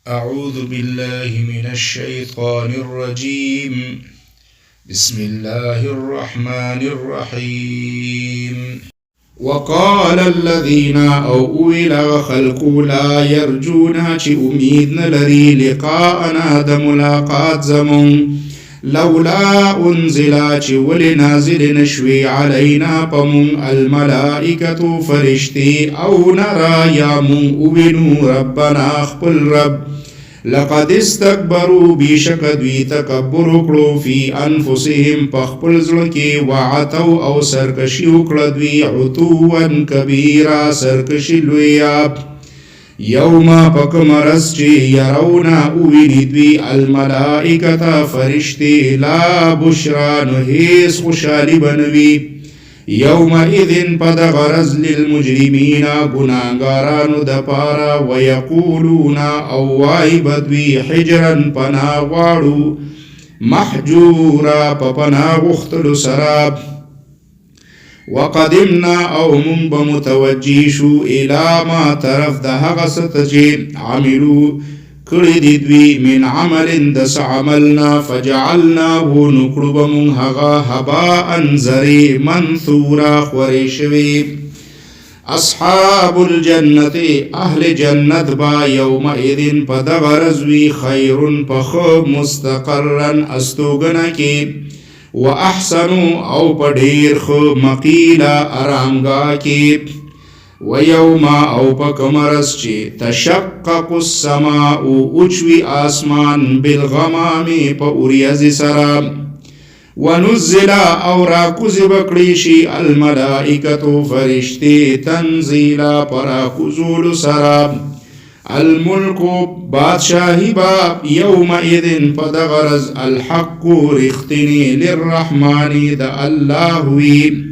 أعوذ بالله من الشيطان الرجيم. بسم الله الرحمن الرحيم. وقال الذين أوئل خلقوا لا يرجون چه امید نلري لقاءنا د ملاقات زمون لولا انزلا چه ول نازل نشوي علينا پمون الملائكة فرشتي او نرى يا من اوینو ربنا خپل رب لقد استكبروا بشک دوی تکبر وکړو فی انفسهم پخپل زړه کې وعتوا او سرکشي وکړه دوی عتوا کبیرا سرکشي لویا یوم پکمرس چې يرونا اویني دوی الملائکه فرشتي لا بشرا نو هیڅ خوشالي بنوي يومئذ پد غرز للمجرمين گناهگارانو د پارا ويقولون او وای بدوی حجرا پنا غواړو محجورا پنا غختلو سراب وقدمنا او من بمتوجیشو الى ما طرف ده هغه ست عملو کړي دي دوی من عمل دس عملنا فجعلناه نقرب من هغا هباء زري منثورا خورشوي اصحاب الجنة اهل جنت با يومئذ پدغرزوي خير پخو مستقرا استوگنا کی واحسنوا او پډیر خو مقیلا ارامگا کی ويوم او پکمرس چی تشقق السماء اوچوی آسمان بالغمام پا اوریز سرا ونزل او راکوز بکڑیشی الملائکتو فرشتی تنزیلا پراکوزول سرا الملک بادشاہی با یومئذ پدغرز الحق رختنی للرحمن دا اللہ وی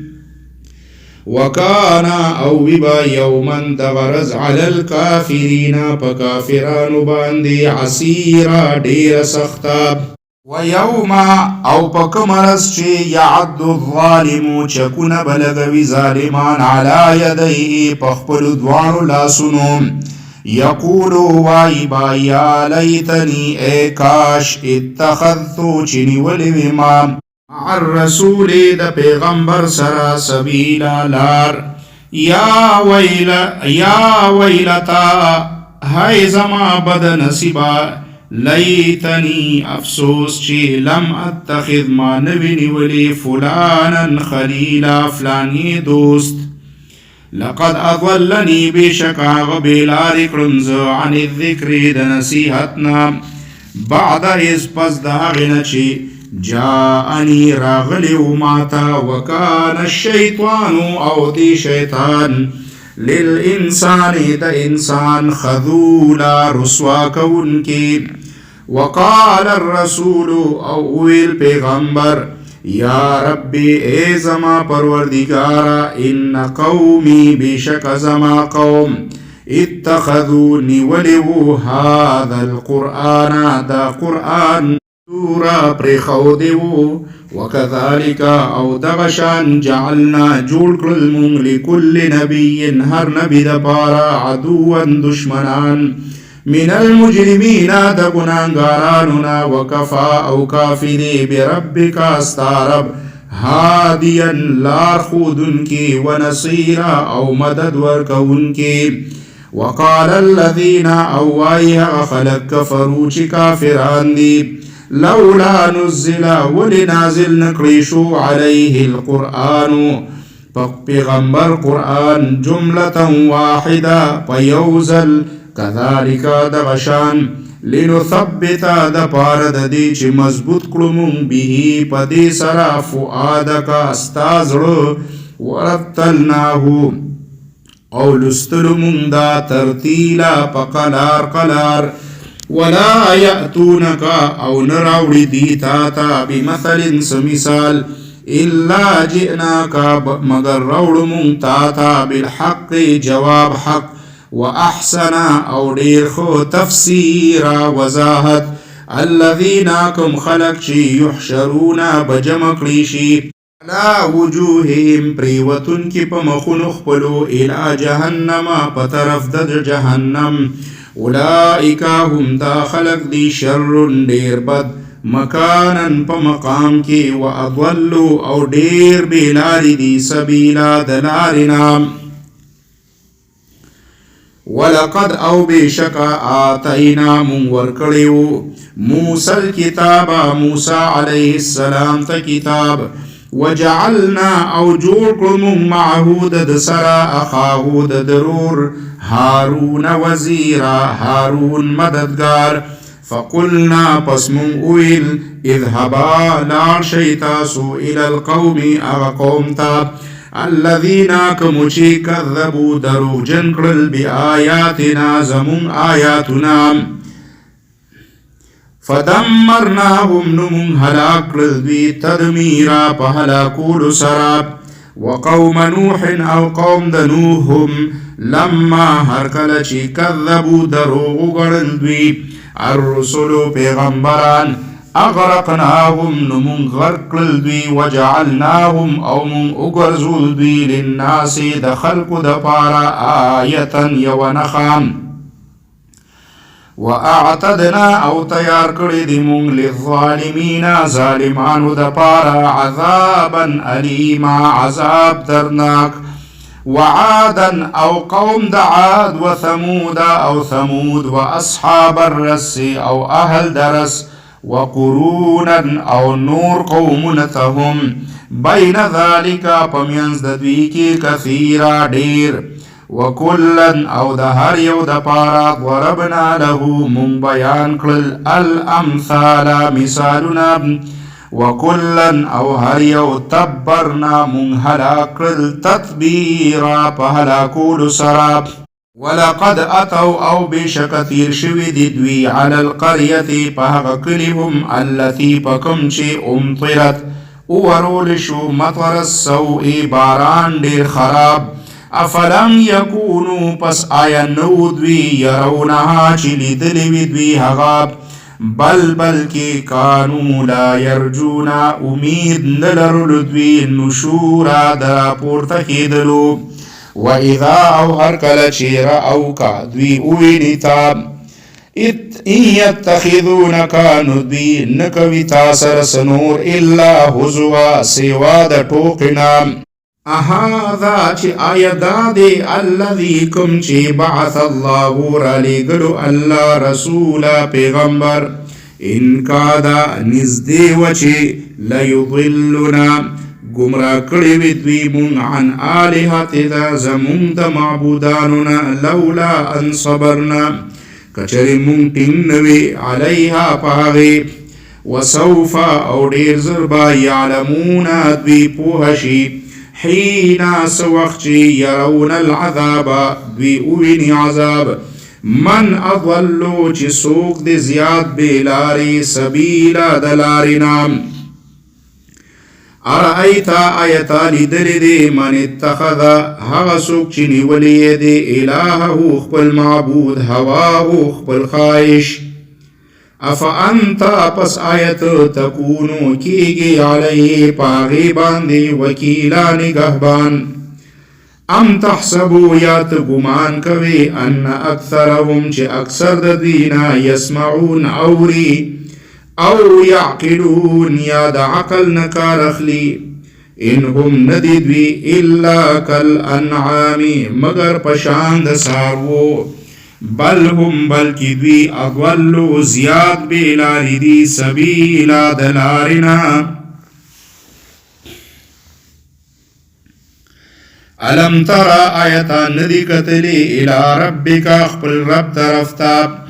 وكانا او ببا يوما دغرز على الكافرين پکافرانو باندې عسيرا ډیر سختا ويوم او پکمرس چې يعد الظالم چکونه بلغوي ظالمان على يديه پخپل دوانو لاسونو يقول وايبا يا ليتني اي كاش اتخذت چني ولي ما مع الرسول د پیغمبر سرا سبیلا لار یا ویلتا های زما بد نصیبا لیتنی افسوس چی لم اتخذ ما نوینی ولی فلانا خلیلا فلانی دوست لقد اضلنی بشکاغ بیلاری کرنز عن الذکر د نصیحتنا بعد از پس دا غنچی جاءني راغلی ماتا وكان الشيطان او دی شیطان للانسان دا انسان خذولا رسوا کونکی وقال الرسول او ویل پیغمبر یا ربی اے زما پروردگارا ان قومی بشک زما قوم اتخذونی ولیو هذا القرآن دا قرآن سورا پرخو دیو وکذالک او دغشان جعلنا جوړ کړل مونږ لكل نبی هر نبی د پارا عدوا دشمنان من المجرمین د ګناهګارانو وکفا او کافری بربک استرب هادیا لار خودن کی ونصيرا او مدد ورکون کی وقال الذين اوایها خلق كفروا كافران دی لولا نزل ولنازل نکریشو علیه القرآن پیغمبر قرآن جملة واحدة پیوزل کذالک دغشان لنثبت د پارد دی چی مضبوط کلمون بیهی پدی سرا فؤادک استازر ورتلناهو او لستلمون دا ترتیلا پقلار قلار ولا يأتونك او نراوڑی دیتا بمثل سمثال الا جئناك مگر روڑ منتاتا بالحق جواب حق واحسن او دیر خو تفسیر وضاحت الذين كم خلق شي يحشرون بجمع کلیشی لا وجوههم پریوتن کی پا مخنخ پلو الى جهنم پترف د جهنم اولئک هم دا خلق دی شر ډیر بد مکانن په مقام کې و اضلوا او ډیر بیلاری دی سبیلا دلارنا ولقد او بشکا آتینا من ورکړیو موسی الکتاب موسی علیه السلام ته کتاب وجعلنا او جوړ کړو معه د سرا اخاه د ضرور هارون وزیرا هارون مددگار فقلنا پس من اویل اذهبا لا شیتاسو الى القوم اغا قوم تا الذين كمشي كذبوا درو جنقل بآياتنا زمون آياتنا فدمرناهم نمون هلاك لذبي تدميرا فهلاكول سراب وقوم نوح او قوم دنوهم لما هركلشي كذبوا درو غرلذبي الرسل پیغمبران اغرقناهم نمون غرق للدوی وجعلناهم او من اگرزول دوی للناس دخلق دپارا آیتا یونخام واعتدنا او تیار کردی مون للظالمین ظالمانو دپارا عذابا علیما عذاب درناک وعادا او قوم دعاد وثمود او ثمود واصحاب الرس او اهل درس وقرونا او نور قومنتهم بین ذالک پمینز دوی کی کثیرا دیر وکلن او د هر یو د پارا ضربنا له من بیان کړل الامثال مثالنا وکلن او هر یو تبرنا من هلاک کړل تتبیرا په هلاکولو سرا ولقد اتوا او بشكثير شوي دي دوی على القرية پهغ کلهم التي پکم چه امطرت ورول شو مطر السوء باران دیر خراب افلم يكونوا پس آیا نو دوی يرونها چه لیدلوی دوی هغاب بل کی کانو لا يرجونا امید نلرل دوی نشورا دا پورتا کیدلو وَإِذَا أَوْ هَرْكَلَ چِيرَ أَوْكَ دوی اوینی تا إِن يَتَّخِذُونَكَ نُدوی نکوی تاسر سنور إِلَّا هُزُوَا سوا د ٹوقنا اهذا چی آیدا دے الذی کم چی بعث اللہ را لگلو اللہ رسولا پیغمبر ان کادا نزدی وچی لیضلنا گمراه کړی وي دوی مون عن آلهتنا زمون د معبوداننا لولا ان صبرنا کچری مون ټینګ نوي علیها پاغي وسوف او ډیر زربا یعلمون دوی پوهشي حين سوخت يرون العذاب دوی اوینی عذاب من اضلو چی سوق دی زیاد بیلاری سبیلا دلارنا ارائیتا آیتا لیدلی دی من اتخذ هغا سوک چی نیولی دی الہو خپل معبود هواهو خپل خواهش افا انتا پس آیت تکونو کیگی علیه پاغی باندی وکیلا نگهبان ام تحسبو یات گمان کوي ان اکثرهم چه اکثر د دینا یسمعون اوری او یعقلون یا د عقل نکار اخلی انهم ندیدوی الا کل انعامی مگر پشاند سارو بل هم بلکی دوی اضلو زیاد بیلاری دی سبیلا دلارنا علم ترى آیتا ندی کتلی الى ربک اخپل رب طرفتا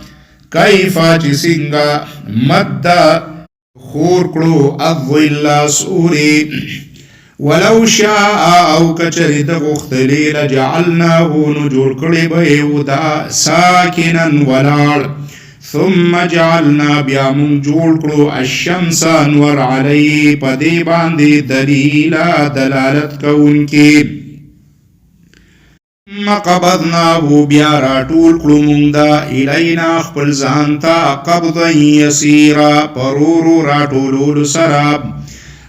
کیفا چی سنگا مدد خور کلو الظل سوری ولو شاء او کچری دغختلی لجعلناه نجور کلی بیودا ساکنا ولار ثم جعلنا بیامون جوړ کړو الشمس انور علی پدی باندې دلیلا دلالت کوونکی ثم قبضناه بیا راټول کړو مونږ دا الینا خپل ځان ته قبضا یسیرا پرورو راټولولو سره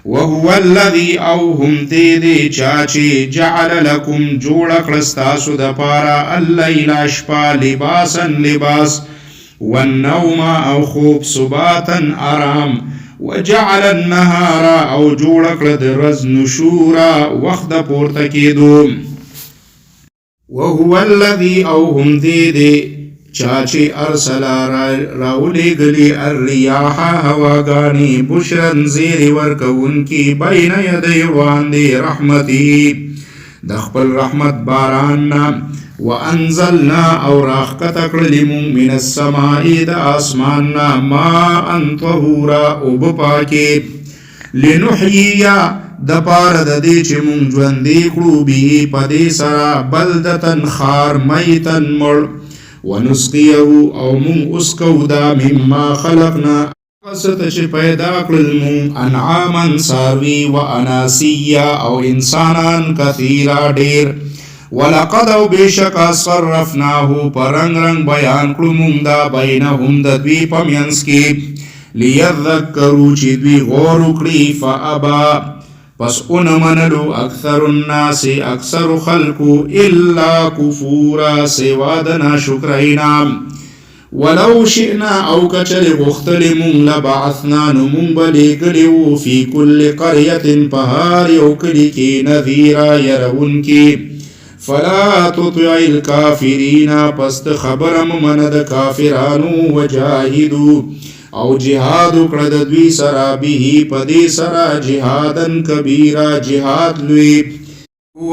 وهو الذي او هم دې چا چې جعل لكم جوړ کړ ستاسو د پاره الليل شپه لباسا لباس والنوم او خوب سباتا آرام وجعل النهار او جوړ کړ د ورځ نشورا وخت پورته کېدو وهو الذي او هم دې چاچی ارسلا راولی گلی الریاح هواگانی بشرن زیر ورکون کی بین یدی واندی رحمتی دخپل رحمت باراننا وانزلنا او راخکت اکرلمون من السمائی دا آسماننا ما انطهورا اوبپاکی لنحییا د پار د دې چې مونږ ژوندې کړو به په دې سره بلدتن خار میتن مړ ونسقيه او مون اسکو دا مما خلقنا قصت چې پیدا کړل مون انعاما ساروی و اناسیا او انسانان کثیرا ډیر ولقد او بشک صرفناه پرنګ رنګ بیان کړو مون دا بینهم د دوی په منځ کې لیذکروا چې دوی غور وکړي فابا پس منلو اکثر الناس اکثر خلقو الا کفورا سوادنا شکرینا ولو شئنا او کچل غختل من لبعثنا نمون بلیگلیو فی کل قریت پهار یوکلی کی نذیرا یرون کی فلا تطع الكافرین پست خبرم مند کافرانو وجاهدو او جهاد کړه د دوی سره به پدې سره جهادن کبیره جهاد لوی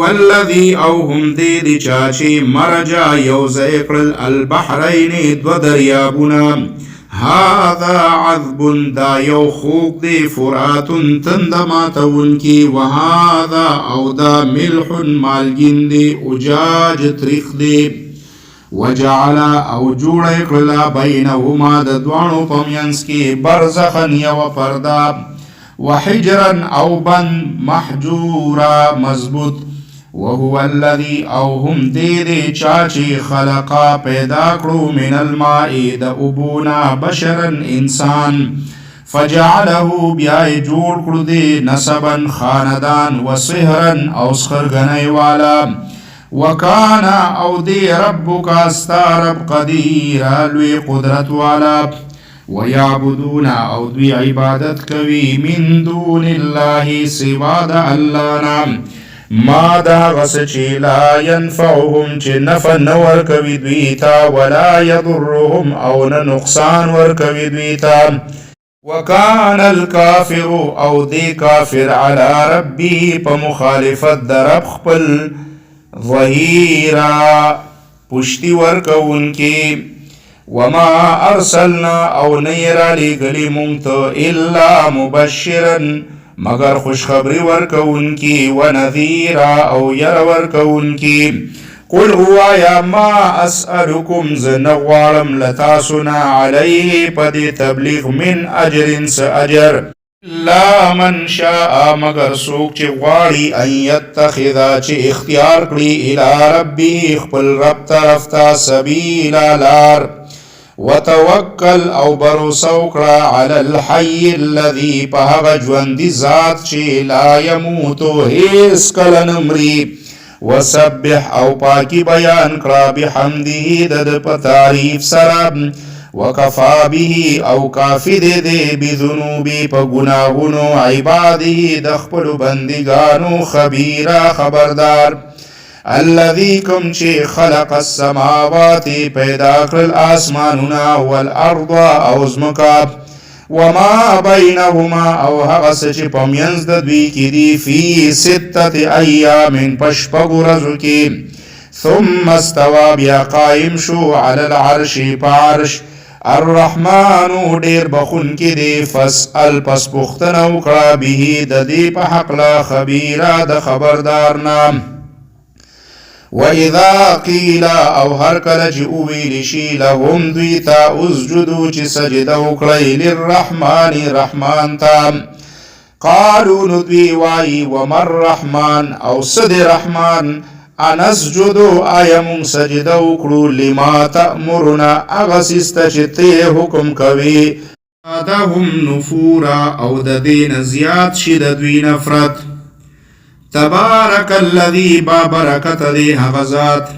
والذي او هم دې چا چې مرجا یوځای کړل البحرین دو دریابونه هذا عذب دا یو خوږ دی فرات تند ماتون کی وهذا او دا ملح مالګین دی اجاج تریخ دی وجعل او جوړ کړل بینهما د دوانو په منځ کې برزخن یو پردا وحجرا او بن محجورا مضبوط وهو الذي او هم دې چا چې خلقا پیدا کړو من الماء د ابونا بشرا انسان فجعله بیا جوړ کړو دې نسبا خاندان وصهرا او سخرګنۍ والا وکانا او دی ربک استارب قدیر لوی قدرت والا ویعبدون او دوی عبادت کوي من دون الله سوا د الله نام ما دا غس چې لا ينفعهم چې نفع نور کوي دوی تا ولا يضرهم او نه نقصان ور کوي دوی تا وکان الکافر او دی کافر علی ربی په مخالفت در رب خپل ظهیرا پشتی ورکون کی وما ارسلنا او نیرا لگلی مونگتو الا مبشرا مگر خوشخبری ورکون کی ونذیرا او یر ورکون کی قل هو یا ما اسألکم زنغوارم لتاسنا علیه پدی تبلیغ من اجر سأجر لا من شاء مگر سوک چه غواړي ان يتخذا چه اختیار کړي الى ربي خپل رب طرف ته سبيلا لار وتوکل او بروسه وکړه على الحي الذي په هغه ژوندي ذات چې لا يموت هیڅ کله نه مري وسبح او پاکي بیان کړه بحمده د په تعریف سره وکفا به او کافی دے بذنوبی پا گناہونو عباده دخپل بندگانو خبیرا خبردار الذي کم چه خلق السماوات پیدا کرل آسمانونا والارض او زمکا وما بینهما او حغس چه پمینز دوی کی دی فی ستت ایام پشپگو رزو کی ثم استوى بیا قائم شو على العرش پارش الرحمن ډیر بخون کې دی فسأل پس پختنه وکړه به د دې په حق لا خبيرا د خبردار نام واذا قيل او هر کله چې ویل شي لهم دوی ته اسجدوا چې سجده وکړي للرحمن رحمان ته قالوا ندوی وای ومر رحمان او صد رحمان انسجدو آیم سجده وکړو لما تأمرنا اغسست چې ته حکم کوي زادهم نفورا او د دین زیات شي د دوی نفرت. تبارک الذی بابرکت دی هغه ذات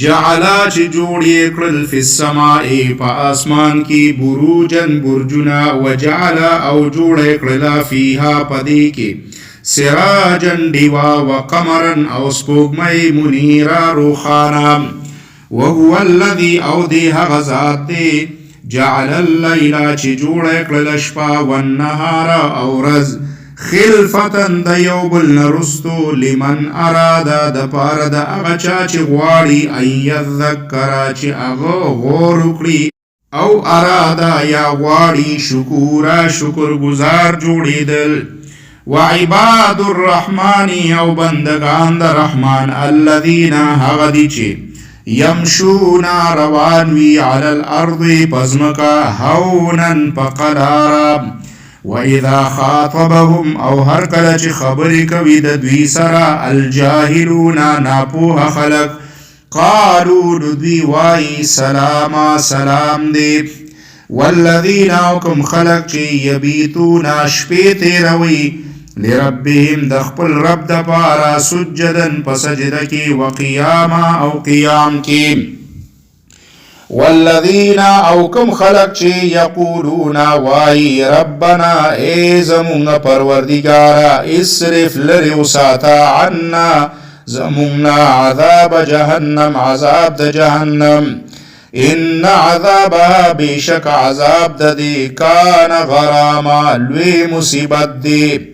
جعلا چې جوړ کړل فی السماء په اسمان کې بروجن برجنا وجعلا او جوړ کړل فیها پدی کې سراجن دیوا وقمرن او سپوږمۍ منیرا روخانا. وهو الذی او دی هغه ذات دی جعل اللیل چې جوړ کړل شپه والنهار او ورځ خلفتن د یو بل نرستو لمن اراده د پاره د هغه چا چې غواړي ان یذکر چې هغه غور وکړي او اراده یا غواړي شکورا شکر گزار جوړېدل. وعباد الرحمن او بندگان د رحمان الذین هغه دي چې یمشون روان وی علی الارض پزمکا هونن پقرارا. وَإِذَا خَاطَبَهُمْ او هر کله چې خبرې کوي د دوی سره الجاهلون ناپوه خلق قالوا دوی وای سلاما سلام دی. والذین او کوم خلق چې یبیتون شپې تیروي لربهم د خپل رب د پاره سجدن په سجده کې وقیاما او قیام کې. والذین او کم خلق چې یقولون وای ربنا ای زمونږ پروردگارا اصرف لري وساته عنا زمونږ عذاب جهنم عذاب د جهنم. ان عذابها بشک عذاب د دې کان غراما لوی مصیبت دی.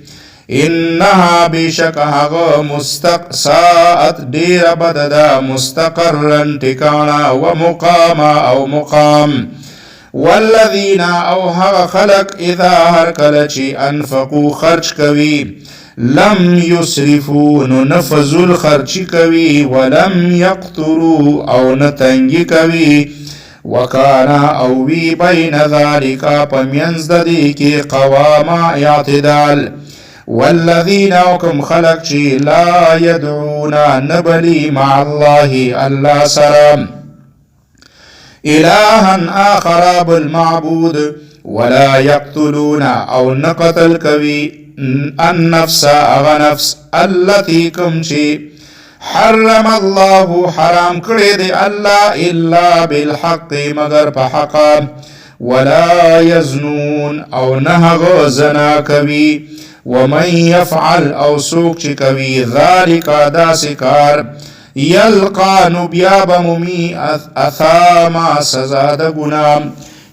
انها بشک هغه مستقساءت دیر بددا مستقرن ټکانا ومقاما او مقام. والذین او هغه خلق اذا هر کله چې انفقوا خرج کوي لم یسرفوا نفذل خرچ کوي ولم یقتروا او نتنگی کوي وکانا او وی بین ذالک پمینز د دې کې قواما اعتدال. والذین اوکم خلق چی لا یدعون نبلی مع الله الله سرام الها آخر بالمعبود ولا يقتلون او نقتل کوي النفس اغا نفس التي کم چی حرم الله حرام کړی دی الله الا بالحق مگر په حق. ولا يزنون او نه زنا کوي. ومن يفعل او سوک چی کوي ذالک داس کار یلقا نبیا بمومی اثاما سزا د گناه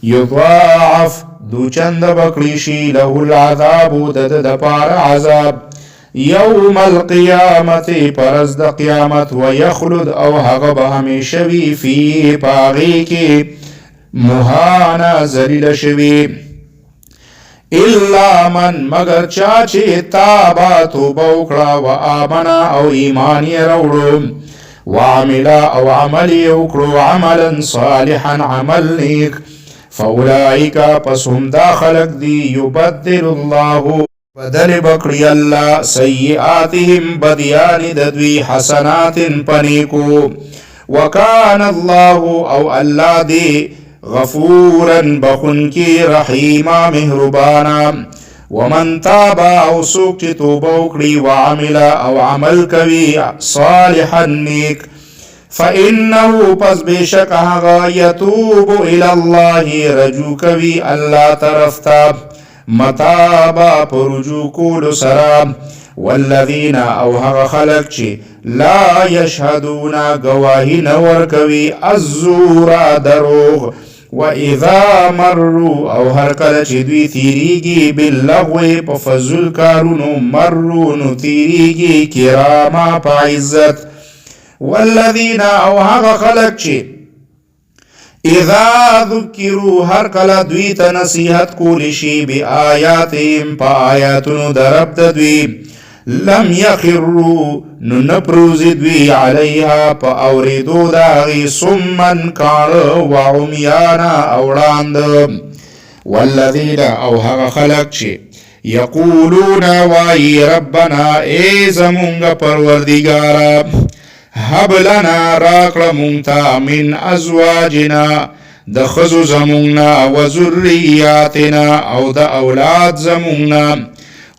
یضاعف دو چند بکلیشی له العذاب د پار عذاب یوم القیامت پرز د قیامت ویخلد او هغه به همیشوی فی پاغی کی مهانا ذلیل شوی. الا من مگر چا چې تابا توبه وکړه و آمنا او ایمان یې راوړو وعمل او عمل یې وکړو عملا صالحا عمل نیک فاولئک پس هم دا خلق دی یبدل الله بدل بکړي الله سیئاتهم بدیان د دوی حسنات پنیکو. وکان الله او الله دی غفورا بخن کی رحیما مهربانا. ومن تابا او سوک چی توبه وکړي وعمل او عمل کوي صالحا نیک فإنه پس بشک هغه یتوب الی الله رجوع کوي الله طرف ته متابا پرجوع کول سره. والذین او هغه خلق چی لا یشهدون گواهی نور کوي الزور دروغ وَإِذَا مَرُّوا او هر کله چې دوی تیریږي باللغو په فضل کارونو مرو نو تیریږي کراما په عزت. والذین او هغه خلق چې اذا ذکروا هر کله دوی ته نصیحت کولی شي بآیاتهم په آیاتونو د رب د دوی لم یخروا نو نپروزی دوی علیها پا اوریدو داغی سمن کانا و عمیانا اوڑاند. والذین او هغا خلق چی یقولون وائی ربنا ای زمونگ پروردگارا هب لنا راکل مونتا من ازواجنا د خزو زمونگنا و ذریاتنا او د اولاد زمونگنا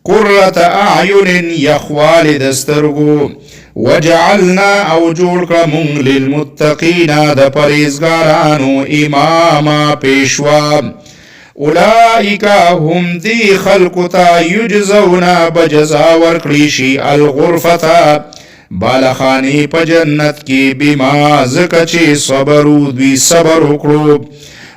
قرة اعین یخوال دسترگو وجعلنا او جوړ کړه مونږ للمتقین د پرهیزګارانو اماما پیشوا اولئک هم دی خلقتا یجزون بجزا ورکړي شي الغرفتا بالخانی په جنت کې بما زکه چې صبرو دوی صبر وکړو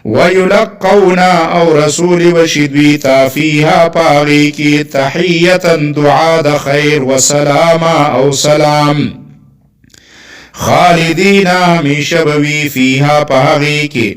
ويلقون او رسول وشدوی تا فیها پاغی کی تحیتا دعا د خیر وسلام او سلام خالدین همیشه بوی فیها پاغی کی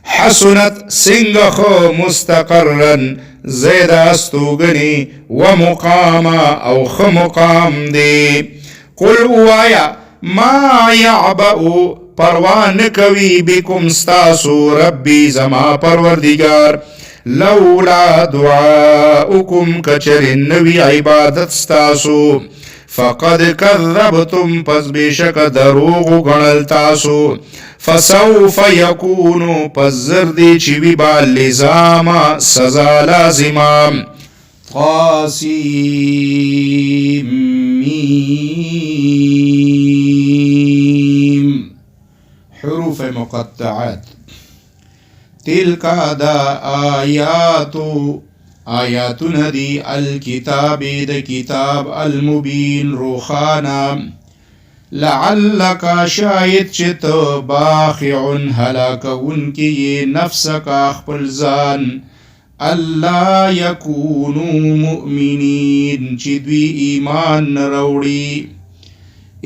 حسنت سنگخ مستقرن زید استوگنی ومقاما او خمقام دی قل اوایا ما یعبئو پروان کوي بكم ستاسو ربي زما پروردگار لولا دعاؤكم کچر نوی عبادت ستاسو فقد كذبتم پس بشک دروغ گنل تاسو فسوف يكون پس زردی چوی با لزاما سزا لازما طاسیم حروف مقطعات تلك دا آیاتنا دی الكتاب دا کتاب المبین روخانا لعلک شاید چت باخع هلاکون کی نفسک اخپل ځان اللہ یکونو مؤمنین چی دوی ایمان نروڑی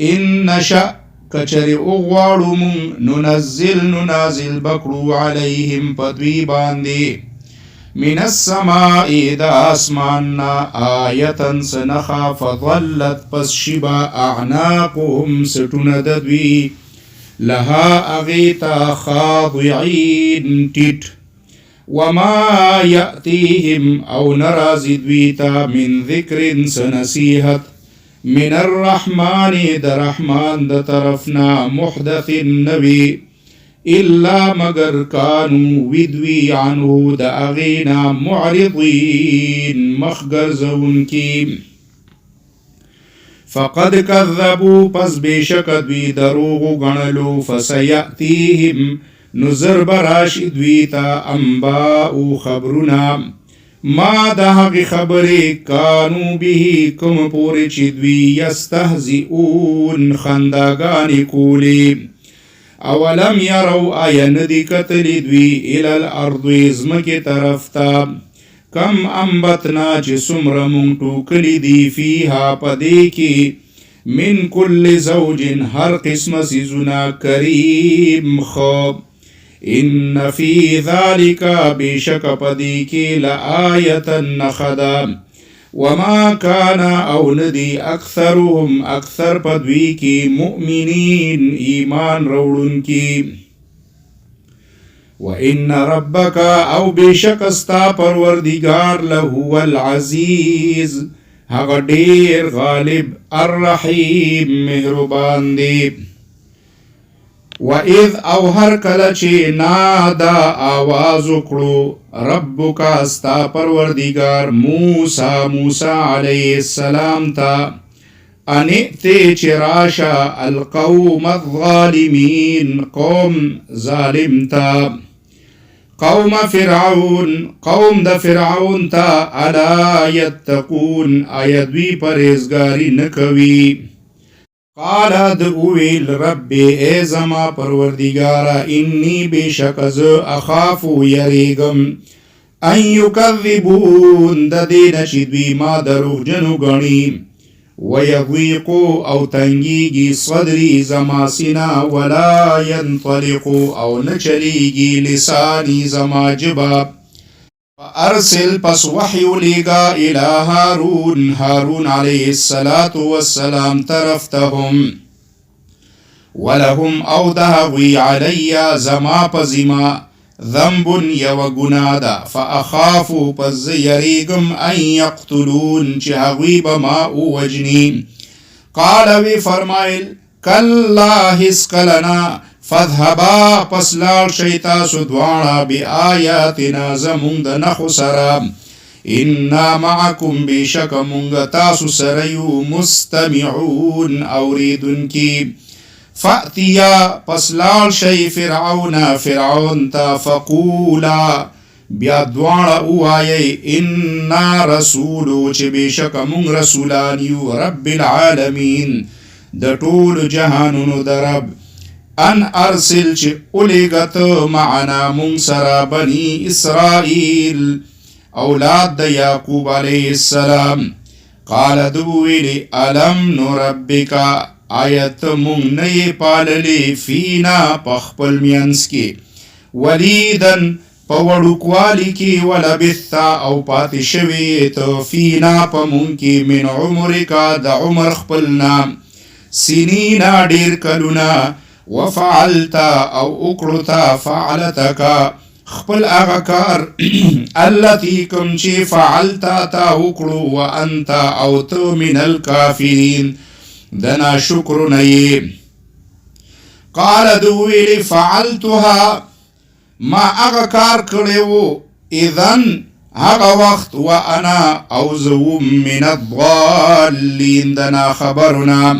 ان نشأ کچری اغواړو مون ننازل بکړو علیهم پدوی باندې من السماء دا اسماننا آیتن سنخا فظلت پس شبا اعناقهم سټونه ددوی لها اغیتا خاضعین ټیټ وما یأتیهم او نرازی دویتا من ذکر سنصیحت من الرحمن د رحمان د طرفنا محدث النبی الا مگر کانو ودوی عنه د اغینا معرضین مخگرزون کی فقد کذبوا پس بیشک دوی دروغ گنلو فسیأتیهم نظر براشی دویتا انباء خبرنا ما دا حق خبری کانو به کم پوری چی دوی یستهزئون خنداگانی کولی اولم یرو آیا ندی کتلی دوی الالارض ازمکی طرفتا کم انبتنا چی سمر منٹو کلی دی فیها پدی کی من کل زوج ہر قسم سیزنا کریم خوب ان فی ذالک بیشک پدی کی لآیتا نخدا وما کان او ندی اکثرهم اکثر پدوی کی مؤمنین ایمان روڑن کی وان ربک او بیشک استا پروردگار لهو العزیز هغه ډیر غالب الرحیم مهربان دی وَإِذْ او هر کله چې نادا آواز وکړو ربک استا پروردگار موسی علیه السلام تا ان ائتی چې راشه القوم الظالمین قوم ظالم تا قوم فرعون قوم د فرعون تا الا یتقون ایدوی پرهیزګاری نکوي قال دعویل رب اے زما پروردگارا انی بیشک ز اخافو یریگم ان یکذبون د دین شدوی ما دروغ جنو گنی ویضیقو او تنگیگی صدری زما سنا ولا ینطلقو او نچلیگی لسانی زما جباب فارسل پس وحیو لگا الى هارون علیہ السلام طرفتهم ولهم او دهوی علی زما پزما ذنب یو گنادا فاخافو پس یریگم ان یقتلون چه هغوی بما وجنی قال وی فرمایل کلا حسقلنا فذهبا پس لاړ شئ تاسو دواړه بآیاتنا زمونږ د نښو سره انا معکم بشک مونږ تاسو سره یو مستمعون اوریدونکي فأتیا پس لاړ شئ فرعون ته فقولا بیا دواړه ووایئ انا رسولو چې بشک مونږ رسولان یو رب العالمین د ټولو جهانونو د رب ان ارسل چې اولیږه ته معنا مونږ سره بني اسرائیل اولاد د یعقوب علیه السلام قال دویلی الم نربک آیت مونږ نه یې پاللې فینا په خپل منځ کې ولیدن په وړوکوالي کې ولبثا او پاتې شوې ته فینا په مونږ کې من عمرکا د عمر خپل نام سنینا ډېر کلونه وفعلتا او اکړتا فعلتکا خپل هغه کار التي کوم چې فعلتا تا وکړو وانت او ته من الکافرین د ناشکرو نه یې قال دویلی فعلتها ما هغه کار کړی و اذن هغه وخت وانا او زه من الضالین د ناخبرو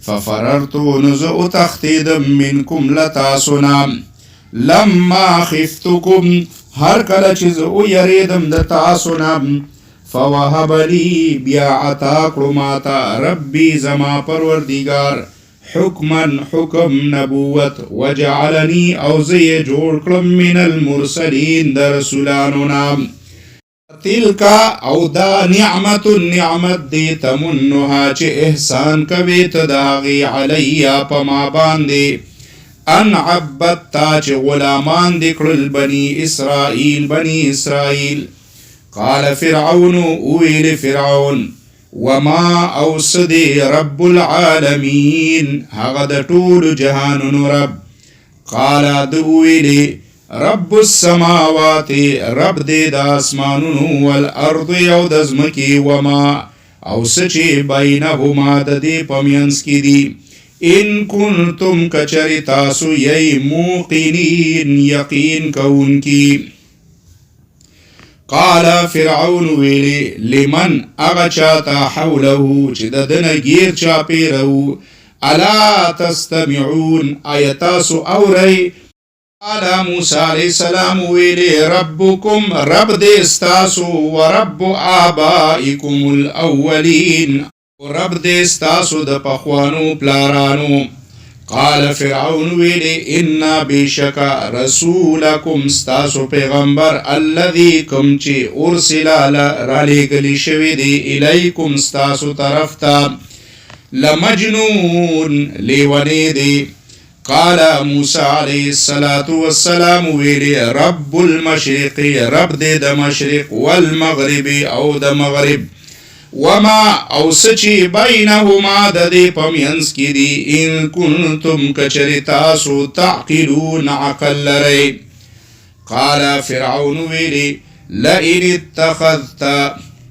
ففررتو نو زه وتښتېدم منکم له تاسو نه لما خفتکم هر کله چې زه ویرېدم د تاسو نه فوهب لی بیا عطا کړو ماته ربي زما پروردګار حکما حکم نبوت وجعلني او زه یې جوړ کړم من المرسلین د رسولانو نه تلکا او دا نعمت دی تمنها چې احسان کوي ته د هغې علیه په ما باندې ان عبدتا چې غلامان دې کړل بني اسرائیل قال فرعون ویل فرعون وما اوسدي رب العالمین هغه د ټولو جهانونو رب قال دویلی رب السماوات رب دې د اسمانونو والارض یو د ځمکې وما او څه چې بینهما د دې په منځ کې دي ان کنتم کچری تاسو یی موقنین یقین کونکی قال فرعون ویلی لمن اغا چاہتا حوله چی دا دنگیر چاپیرو الا تستمعون آیتاسو اوری قال موسیٰ علیہ السلام ویلی ربکم رب دیستاسو ورب آبائکم الاولین رب دیستاسو دا پخوانو پلارانو قال فرعون ویلی انا بیشکا رسولکم ستاسو پیغمبر الذی کم چی ارسلا رالی گلی شوی دی الیکم ستاسو طرفتا لمجنون لیونی دی قال موسیٰ علیہ السلام ویلی رب المشرق رب دی دا مشرق والمغرب او دا مغرب وما او سچی بینهما د دې په منځ کې دي ان کنتم کچری تاسو تعقلون عقل لرئ قال فرعون ویلی لئن اتخذت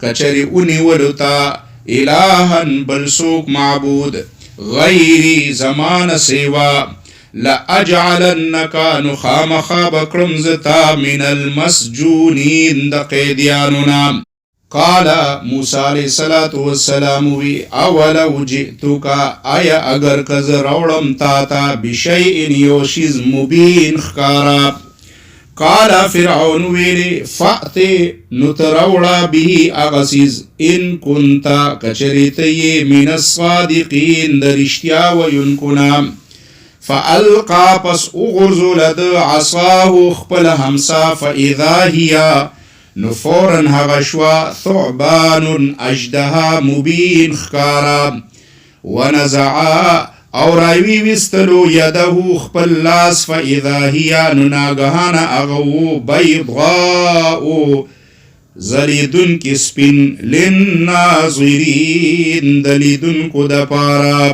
کچری ونیولو تا الها بل څوک معبود غیری زمان سیوا لأجعلنک نخامخا بکرم زتا من المسجونین د قیدیانونا قال موسیٰ علیہ السلام وی اولو جئتوکا آیا اگر کز روڑم تاتا بشیئن یوشیز مبین خکارا قال فرعون ویلی فأتی نتروڑا بھی اغسیز ان کنتا کچریتی من الصادقین درشتیا وینکنا فألقا پس اغرزلد عصاه خپل همسا فإذا هیا نفورن هغشوا ثعبان اجدها مبین خکارا ونزعا او رایوی وستلو یده خپل لاس فاذا هیا نناگهان اغو بیضاء زلیدن کی سپین للناظرین دلیدن کو دپارا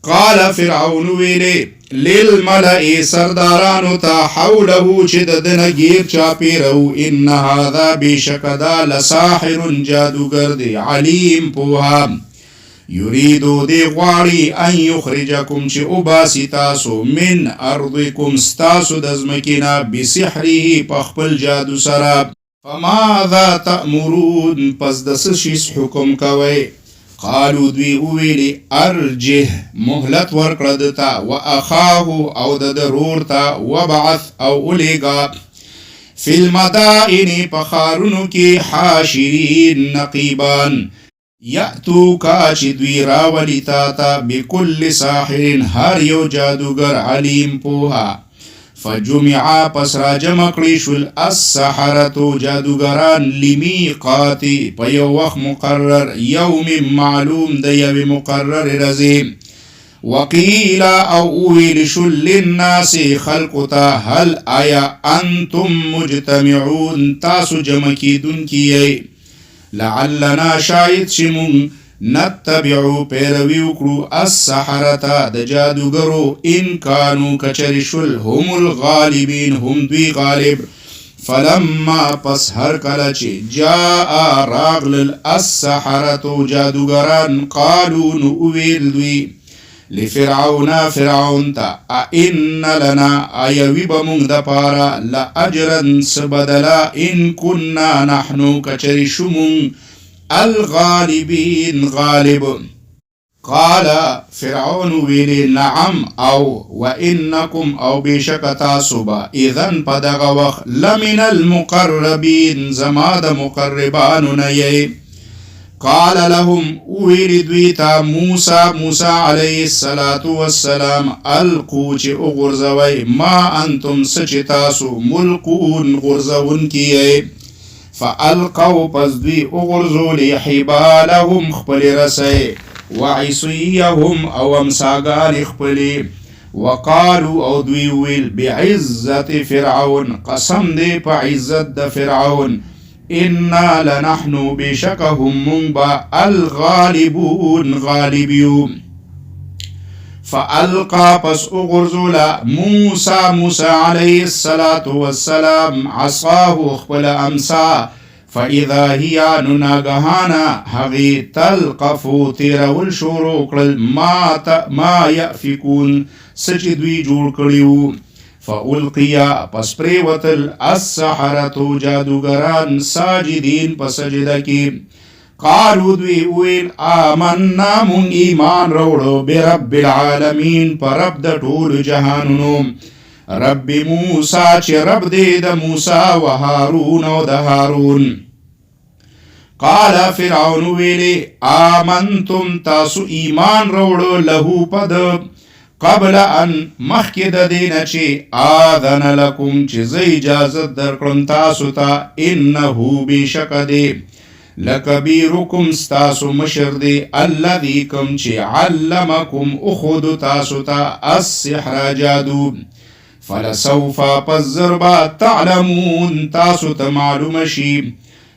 قال فرعون ویلی للملئ سردارانو تا حوله چه ددن گیر چاپیرو ان هذا بشکدا لساحر جادوگر دی علیم پوها یریدو دی غواړي ان یخرجکم چې اوباسي تاسو من ارضکم ستاسو د ځمکې بسحره په خپل جادو سره. فماذا تأمرون پس د څه شي حکم کوئ؟ قالو دوی وویلي ارجه مهلت ورکړه دته و اخاه او د رور ته وبعث او الیګا فی المدائن په ښارونو کې حاشرین نقیبان یأتوکا چې دوی راولي تا ته بکل ساحر هر یو جادوګر علیم پوها. فجمعا پس را جمع کړي شول السحرة جادوګران لمیقات په یو وخت مقرر یوم معلوم د یوې مقرر ورځې. وقیل او ویل شول للناس خلقو ته هل آیا انتم مجتمعون تاسو جمع کیدونکي یئ لعلنا شاید چې مونږ نتبعو پیروی وکړو السحرة د جادوګرو ان کانو کچری شول هم الغالبین هم دوی غالب. فلما پس هر کله چې جاء راغلل السحرة جادوګران قالو نو اویل دوی لفرعون فرعون ته ائن لنا ایوی بمونږ د پاره لأجرا سبدلا ان كنا نحنو کچری شمون الغالبین غالب. قال فرعون ویلی نعم او وانکم او بیشک تاسو با اذن پا دغه وخت لمن المقربین زما د مقربانو نه یی. قال لهم ویلی دوی تا موسی علیه السلام القو چې اغرزوی ما انتم سچ تاسو ملقون غرزون کی. فالقوا پس دوی اغرزولی حبالهم خپل رسی وعصیهم او امساگان خپلی. وقالو او دوی ویل بعزت فرعون قسم دی پا عزت د فرعون انا لنحنو بشکهم منبا الغالبون غالبیون. فالقا پس اغرزولا موسی علیه السلام عصاه خپل امسا فاذا هي نناگهانا هغی تلقفو تیرول شروع کړل ما یأفکون سچ دوی جوړ کړیو. فالقیا پس پریوتل السحرة جادوگران ساجدین پس سجده کی. قالو دوی ویل آمنا مون ایمان روڑو برب العالمین پر رب د ټول جهانونو رب موسی چې رب دی د موسی و هارون او د هارون. قال فرعون ویلی آمنتم تاسو ایمان روڑو له پد قبل ان مخکې د دینه چې آذن لکم چې زه اجازت درکړم تاسو ته انه بشک دی لکبیرکم ستاسو مشر دی الذی کم چې علمکم اخود تاسو ته السحر جادو. فلسوف پس ضربا تعلمون تاسو ته معلوم شي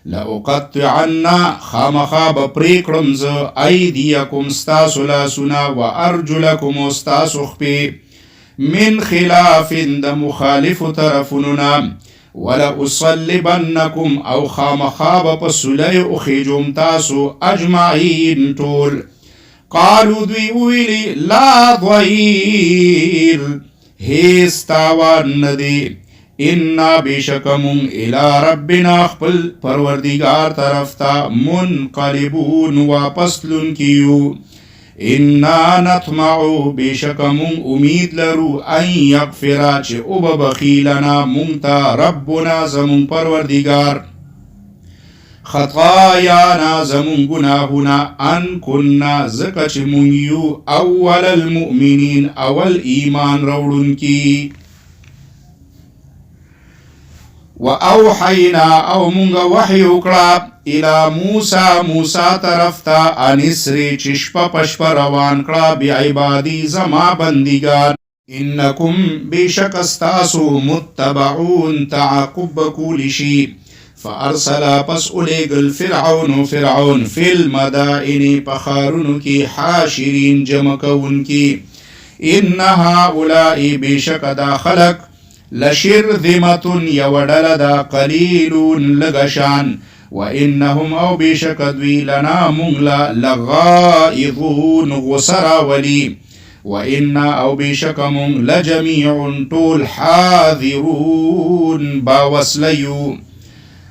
لأقطعن خامخا بپریکړم زه ایدیکم ستاسو لاسونه و ارجلکم ستاسو خپې من خلاف د مخالفو طرفونو ولأصلبنکم او خامخا بپسلی اخیجم تاسو اجمعین ټول. قالو دوی ویلی لا ضیر هیڅ تاوان ندی انا بشکمون الى ربنا خپل پروردگار طرف تا منقلبون واپس لن کیو. انا نطمعو بشکمون امید لرو ان یغفرا چه او ببخیلنا مونتا ربنا زمون پروردگار خطایانا زمون گناهنا ان کننا زکا چه مون یو اول المؤمنین اول ایمان روڑن کی. و اوحینا او مونگا وحی اکڑا الى موسی طرف تا انسری چشپا پشپا روان کڑا بعبادی زما بندگان انکم بیشک استاسو متبعون تعقب کولشی. فارسلا پس الیگل فرعون فی المدائن پخارن کی حاشرین جمکون کی. ان هؤلاء بیشک دا خلق لشرذمتن یوڈل دا قلیلون لگشان وإنهم أو بشك دوی لنا مونگلا لغائظون غسرا ولی وإنا أو بشك مونگ لجميع طول حاذرون باوسليو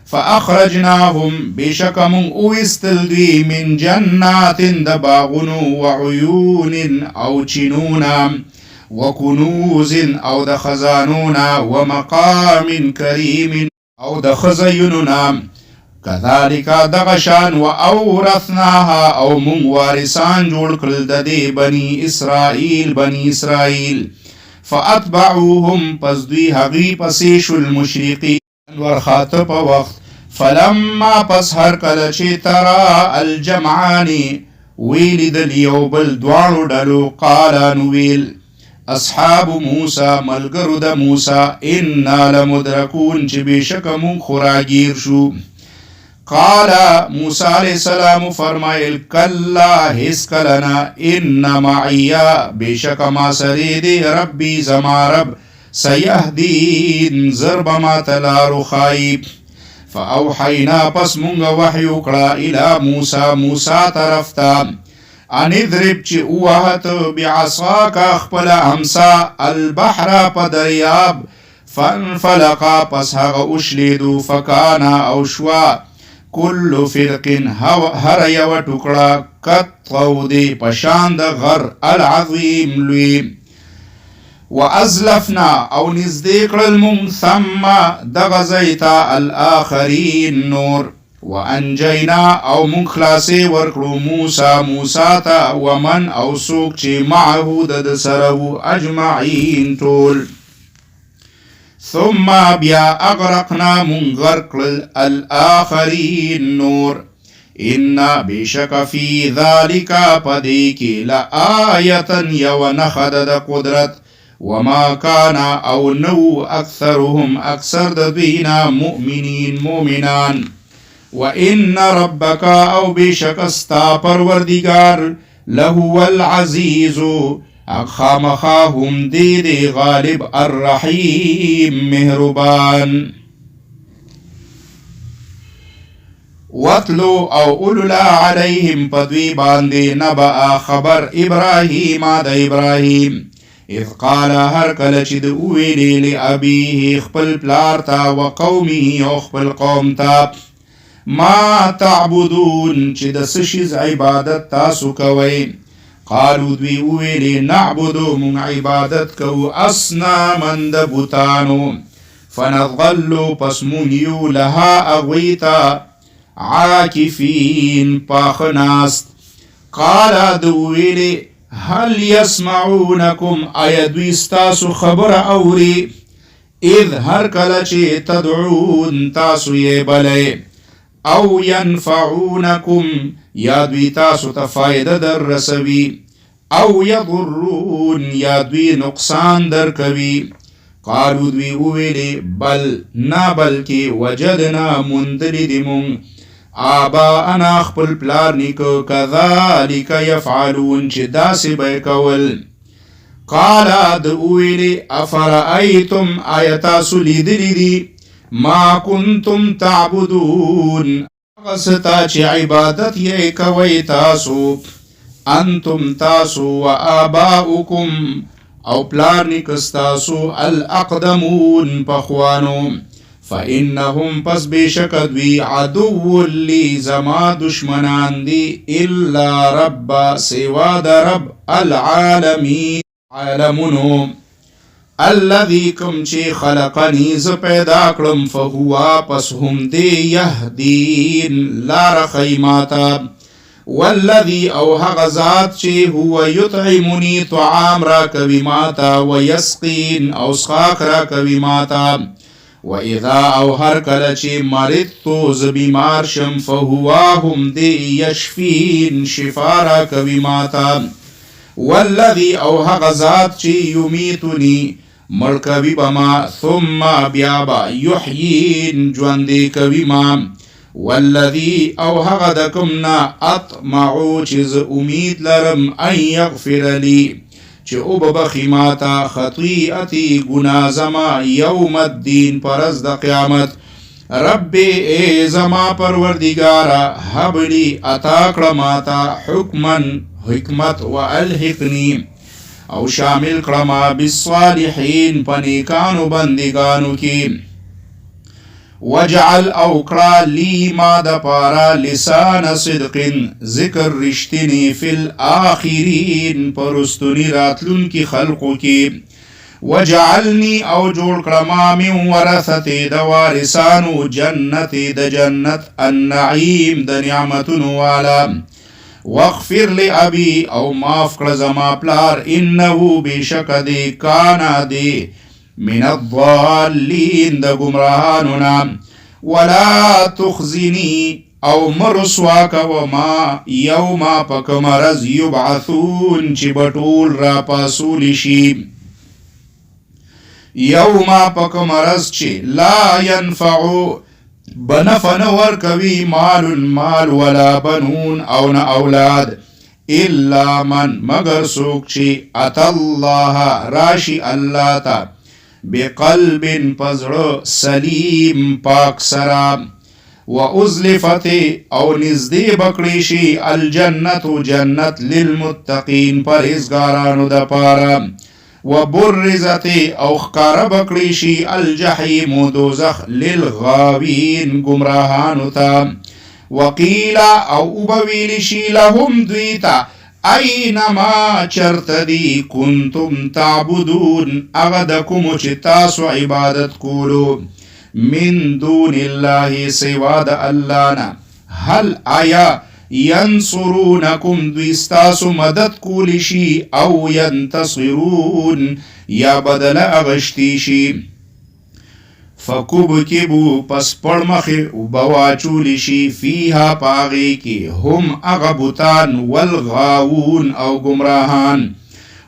فأخرجناهم بشك مونگ اوستل دوی من جنات دباغنو وعيون أو چنونا وكنوز أو دخزانونا ومقام كريم أو دخزيننا كذلك دغشان وأورثناها أو من وارثان جوړ کړل د دې بني إسرائيل فأتبعوهم پس دوی هغوی پسې شول مشرقین ورخاته په وخت فلما پس هر کله چې ترى الجمعان ویلیدل یو بل دواړو ډلو قالا نو ویل اصحاب موسی ملګرو د موسی انا لمدرکون چې بېشکه مونږ خوراګیر شو قال موسی علیہ السلام فرمایل کلا هیڅ کله نه ان معیا بېشکه ما سره دی ربي زما رب سیهدین زر به ماته لارو ښایي فاوحینا پس مونږ وحی وکړه الی موسی طرف ته ان اضرب چې ووهت بعصاک خپل امسا البحر په دریاب فانفلقا پس هغه وشلیدو فکانا او شوا کل فرق هر یو ټوکړه کالطود پشان د غر العظیم لوی وازلفنا او نزدې کړل مونږ ثم دغه ځای ته الاخرین نور وانجینا او مونږ خلاصې ورکړو موسی ته ومن او څوک چې معه د سره وو اجمعین ټول ثم بیا اغرقنا مونږ غرق کړل الاخرین نور ان بشک فی ذلک پدې کې لآیة یو نښه د قدرت وما كان او نو اکثرهم اکثر د دوینا مؤمنان وان ربک او بشک استا پروردگار لهو العزیز خامخاهم دی غالب الرحیم مهربان واتلو او اولولا علیهم پدوی باندې نبأ خبر ابراهیم د ابراهیم اذ قال هر کله چې د ویلې لابيه خپل پلار ته وقومه او خپل قوم ته ما تعبدون چې د څه شي عبادت تاسو کوئ قالو دوی ویلې نعبدو مونږ عبادت کوو اصناما د بوتانو فنظل پس مونږ یو لها هغوی ته عاکفین پاخه ناست قال دو ویلې هل يسمعونكم آیا دوی ستاسو خبر اوري اذ هر کله چې تدعون تاسو یې بلئ او ينفعونكم یا دوی تاسو ته فایده در رسوي او يضرون یا دوی نقصان در کوي قالو دوی ویلې بل نه بلکې وجدنا مندلی دی مونږ آباءنا خپل پلار نیکو کذالک یفعلون چې داسې به کول قال د ویلې افرأیتم آیا تاسو لیدلی دي ما کنتم تعبدون غستا چې عبادت یې کوي تاسو انتم تاسو و آباؤکم او پلار نیکستاسو الاقدمون پخوانو فإنهم پس بشک دوی عدو لی زما دشمنان دی الا رب سوا د رب العالمین عالمونو الذي کم چې خلقنی ز پیدا کړم فهو پس هم دی یهدین لار خیماتا والذي او هغه ذات چې هو یطعمنی طعام را کوي ماتا ويسقین او سخاک را کوي ماتا واذا او هر کله چې مرضت ز بیمار شم فهو هم دی یشفین شفا را کوي ماتا والذي او هغه ذات چې یمیتنی مړ کوي بما ثم بیا با یحیین ژوندې کوي ما والذي او هغه د کوم نه اطمعو چې زه امید لرم ان یغفر لی چې او ببخي ماته خطیئتي ګناه زما یوم الدین پرز د قیامت ربی ای زما پروردگارا حبلی عطا کړه حکمن حکمت و الحقنی او شامل کړه بالصالحین پنیکانو بندگانو کی وجعل او کړه لی ما د پارا لسان صدق ذکر رشتنی فی الاخرین پرستنی راتلون کی خلقو کی وجعلنی او جوړ کړه ما من ورثه د وارثانو جنت د جنت النعیم د نعمتونو والا واغفر لابي او معاف کړه زما پلار انه بشک دی کانا دی من الضالین د گمراهانو ولا تخزنی او مرسواک وما یوما پک مرز یبعثون چی بطول را پاسولی شی یوما پک مرز چی لا ینفعو بنفن ورکوی مال ولا بنون او نا اولاد الا من مگر سوک چی اتا اللہ راشی اللہ تا بقلب پزړه سلیم پاک سرا و ازلفت او نزدی بکړی شي الجنت جنت للمتقین پرهیزګارانو د پاره و برزت او خکار بکړی شي الجحیم دوزخ للغاوین گمراهانو ته وقیل او وبویل شي لهم دویتا اینما چرتدی کنتم تعبدون اغدکم چتاسو عبادت کولو من دون الله سوا د الله نه هل آیا ینصرونکم دویستاسو مدد کولی شي او ینتصرون یا بدل اغشتی شي فکبکبو پس پړمخی وبواچولی شي فیها پاغی کی هم اغبتان والغاوون او گمراهان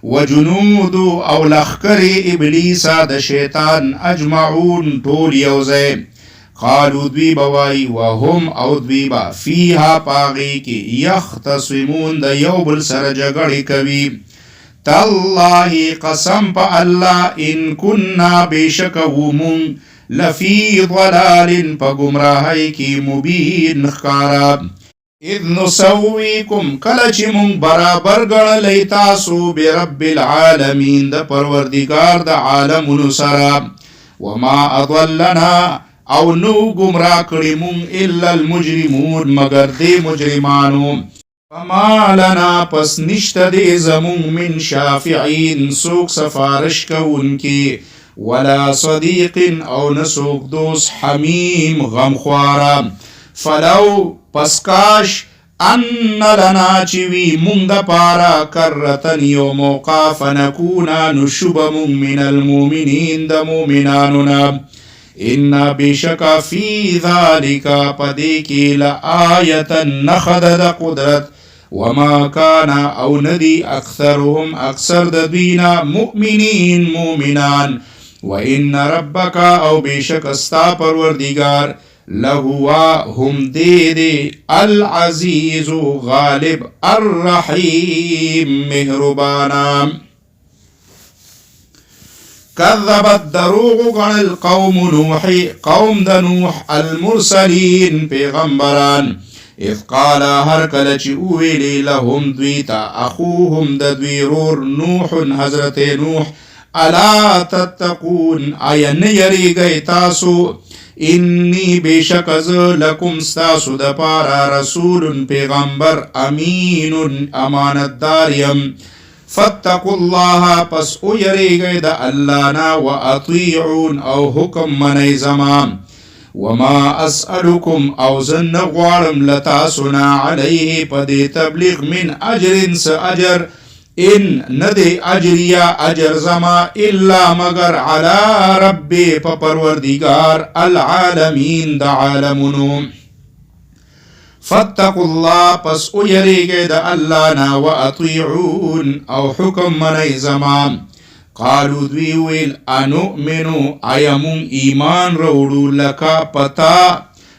وجنود او لخکر ابلیسا د شیطان اجمعون طول یوزے قالو دوی بوائی وهم او دوی با فیها پاغی کی یختصمون د یو بل سر جگڑی کوي تاللہ قسم پا اللہ ان کننا بیشک ومون لفی ضلال پا گمراہی کی مبین خکارا اذ نسویکم کلچ من برابر گڑ لیتاسو برب العالمین دا پروردگار دا عالم نسرا وما اضلنا او نو گمراہ کری من الا المجرمون مگر دے مجرمانو فما لنا پس نشت دے زمون من شافعین سوک سفارش کا ان کی ولا صدیق او نسوک دوست حمیم غمخوارا فلو پسکاش ان لنا چوی مونگ پارا کرتن یو موقع فنکونا نشب من المومنین دا مومنانونا انا بشکا فی ذالکا پدیکی لآیتا نخد دا قدرت وما کانا او ندی اکثرهم اکثر دوینا مؤمنین مومنان وَإِنَّ رَبَّكَ او بیشک استا پروردگار لَهُوَ هم دے العزیز غالب الرحیم مہربانا کذبت دروغ گن القوم نوح قوم د نوح المرسلین پیغمبران اذ قالا هر کلچ اویلی لهم دویتا اخوهم د دویرور نوح حضرت نوح الا تتقون آین یری گئی تاسو انی بیشک از لکم ستاسو د پارا رسول پیغمبر امین امانت داریم فاتقوا الله پس او یری گئی د اللہ نا و اطیعون او حکم منی زمان وما اسألکم او زن غوارم لتاسنا علیه پدی تبلیغ من اجر س اجر ان ندی اجریا اجر زما الا مگر علی ربی پروردگار العالمین دا عالمونو فاتقوا الله پس او یریگی دا اللہ نا و اطیعون او حکم منی زمان قالو دویویل انؤمنو ایمون ایمان روڑو لکا پتا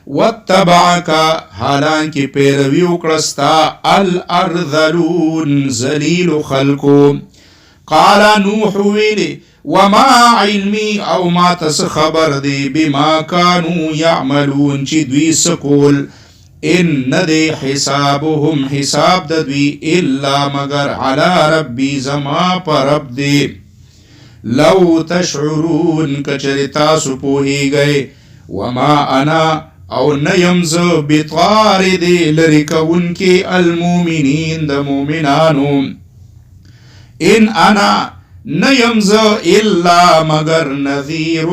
واتبعکا حالانکہ پیرویو کرستا الارذلون زلیل خلقو قال نوح ویلی وما علمی او ما تس خبر دی بما کانو یعملون چی دوی سکول ان ندی حسابهم حساب دوی الا مگر علی ربی زما پر رب دی لو تشعرون کچر تاسو پوہی گئے وما انا او نیمز بطارد لرکون کی المومنین دا مومنانو ان انا نیمز الا مگر نذیر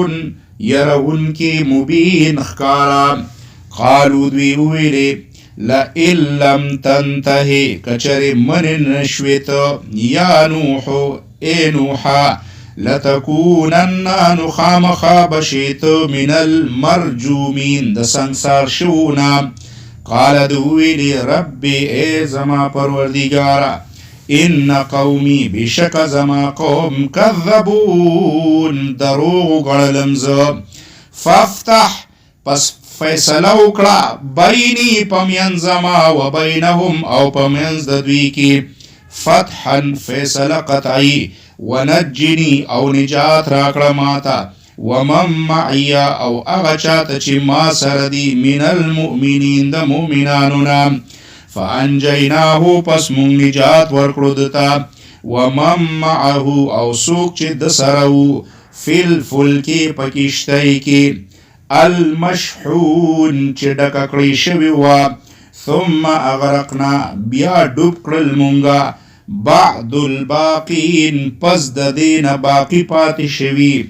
یرون کی مبین خکارا قالو دوی ویلی لئن لم تنتهی کچر من نشویت یا نوحو اے نوحا لتکونن نخامخا بشیت من المرجومین د سنگسار شونا قال دویلی ربی اے زما پروردگارا ان قومی بشک زما قوم کذبون دروغ گڑلمز فافتح پس فیصله وکړه بینی پمین زما و بینهم او پمینز د دوی کی فتحا فیصله قطعی ونجنی او نجات راکړه ماتا ومن معی او هغه چاته چې ما سره دی من المؤمنین د مؤمنانو نه فانجیناه پس مونږ نجات ورکړو دتا ومن معه او څوک چې د سره وو فی الفلک په کشتۍ کې المشحون چې ډکه کړې شوې وه ثم اغرقنا بیا ډوب کړل مونږه بعد الباقین پس د دین باقی پاتې شوی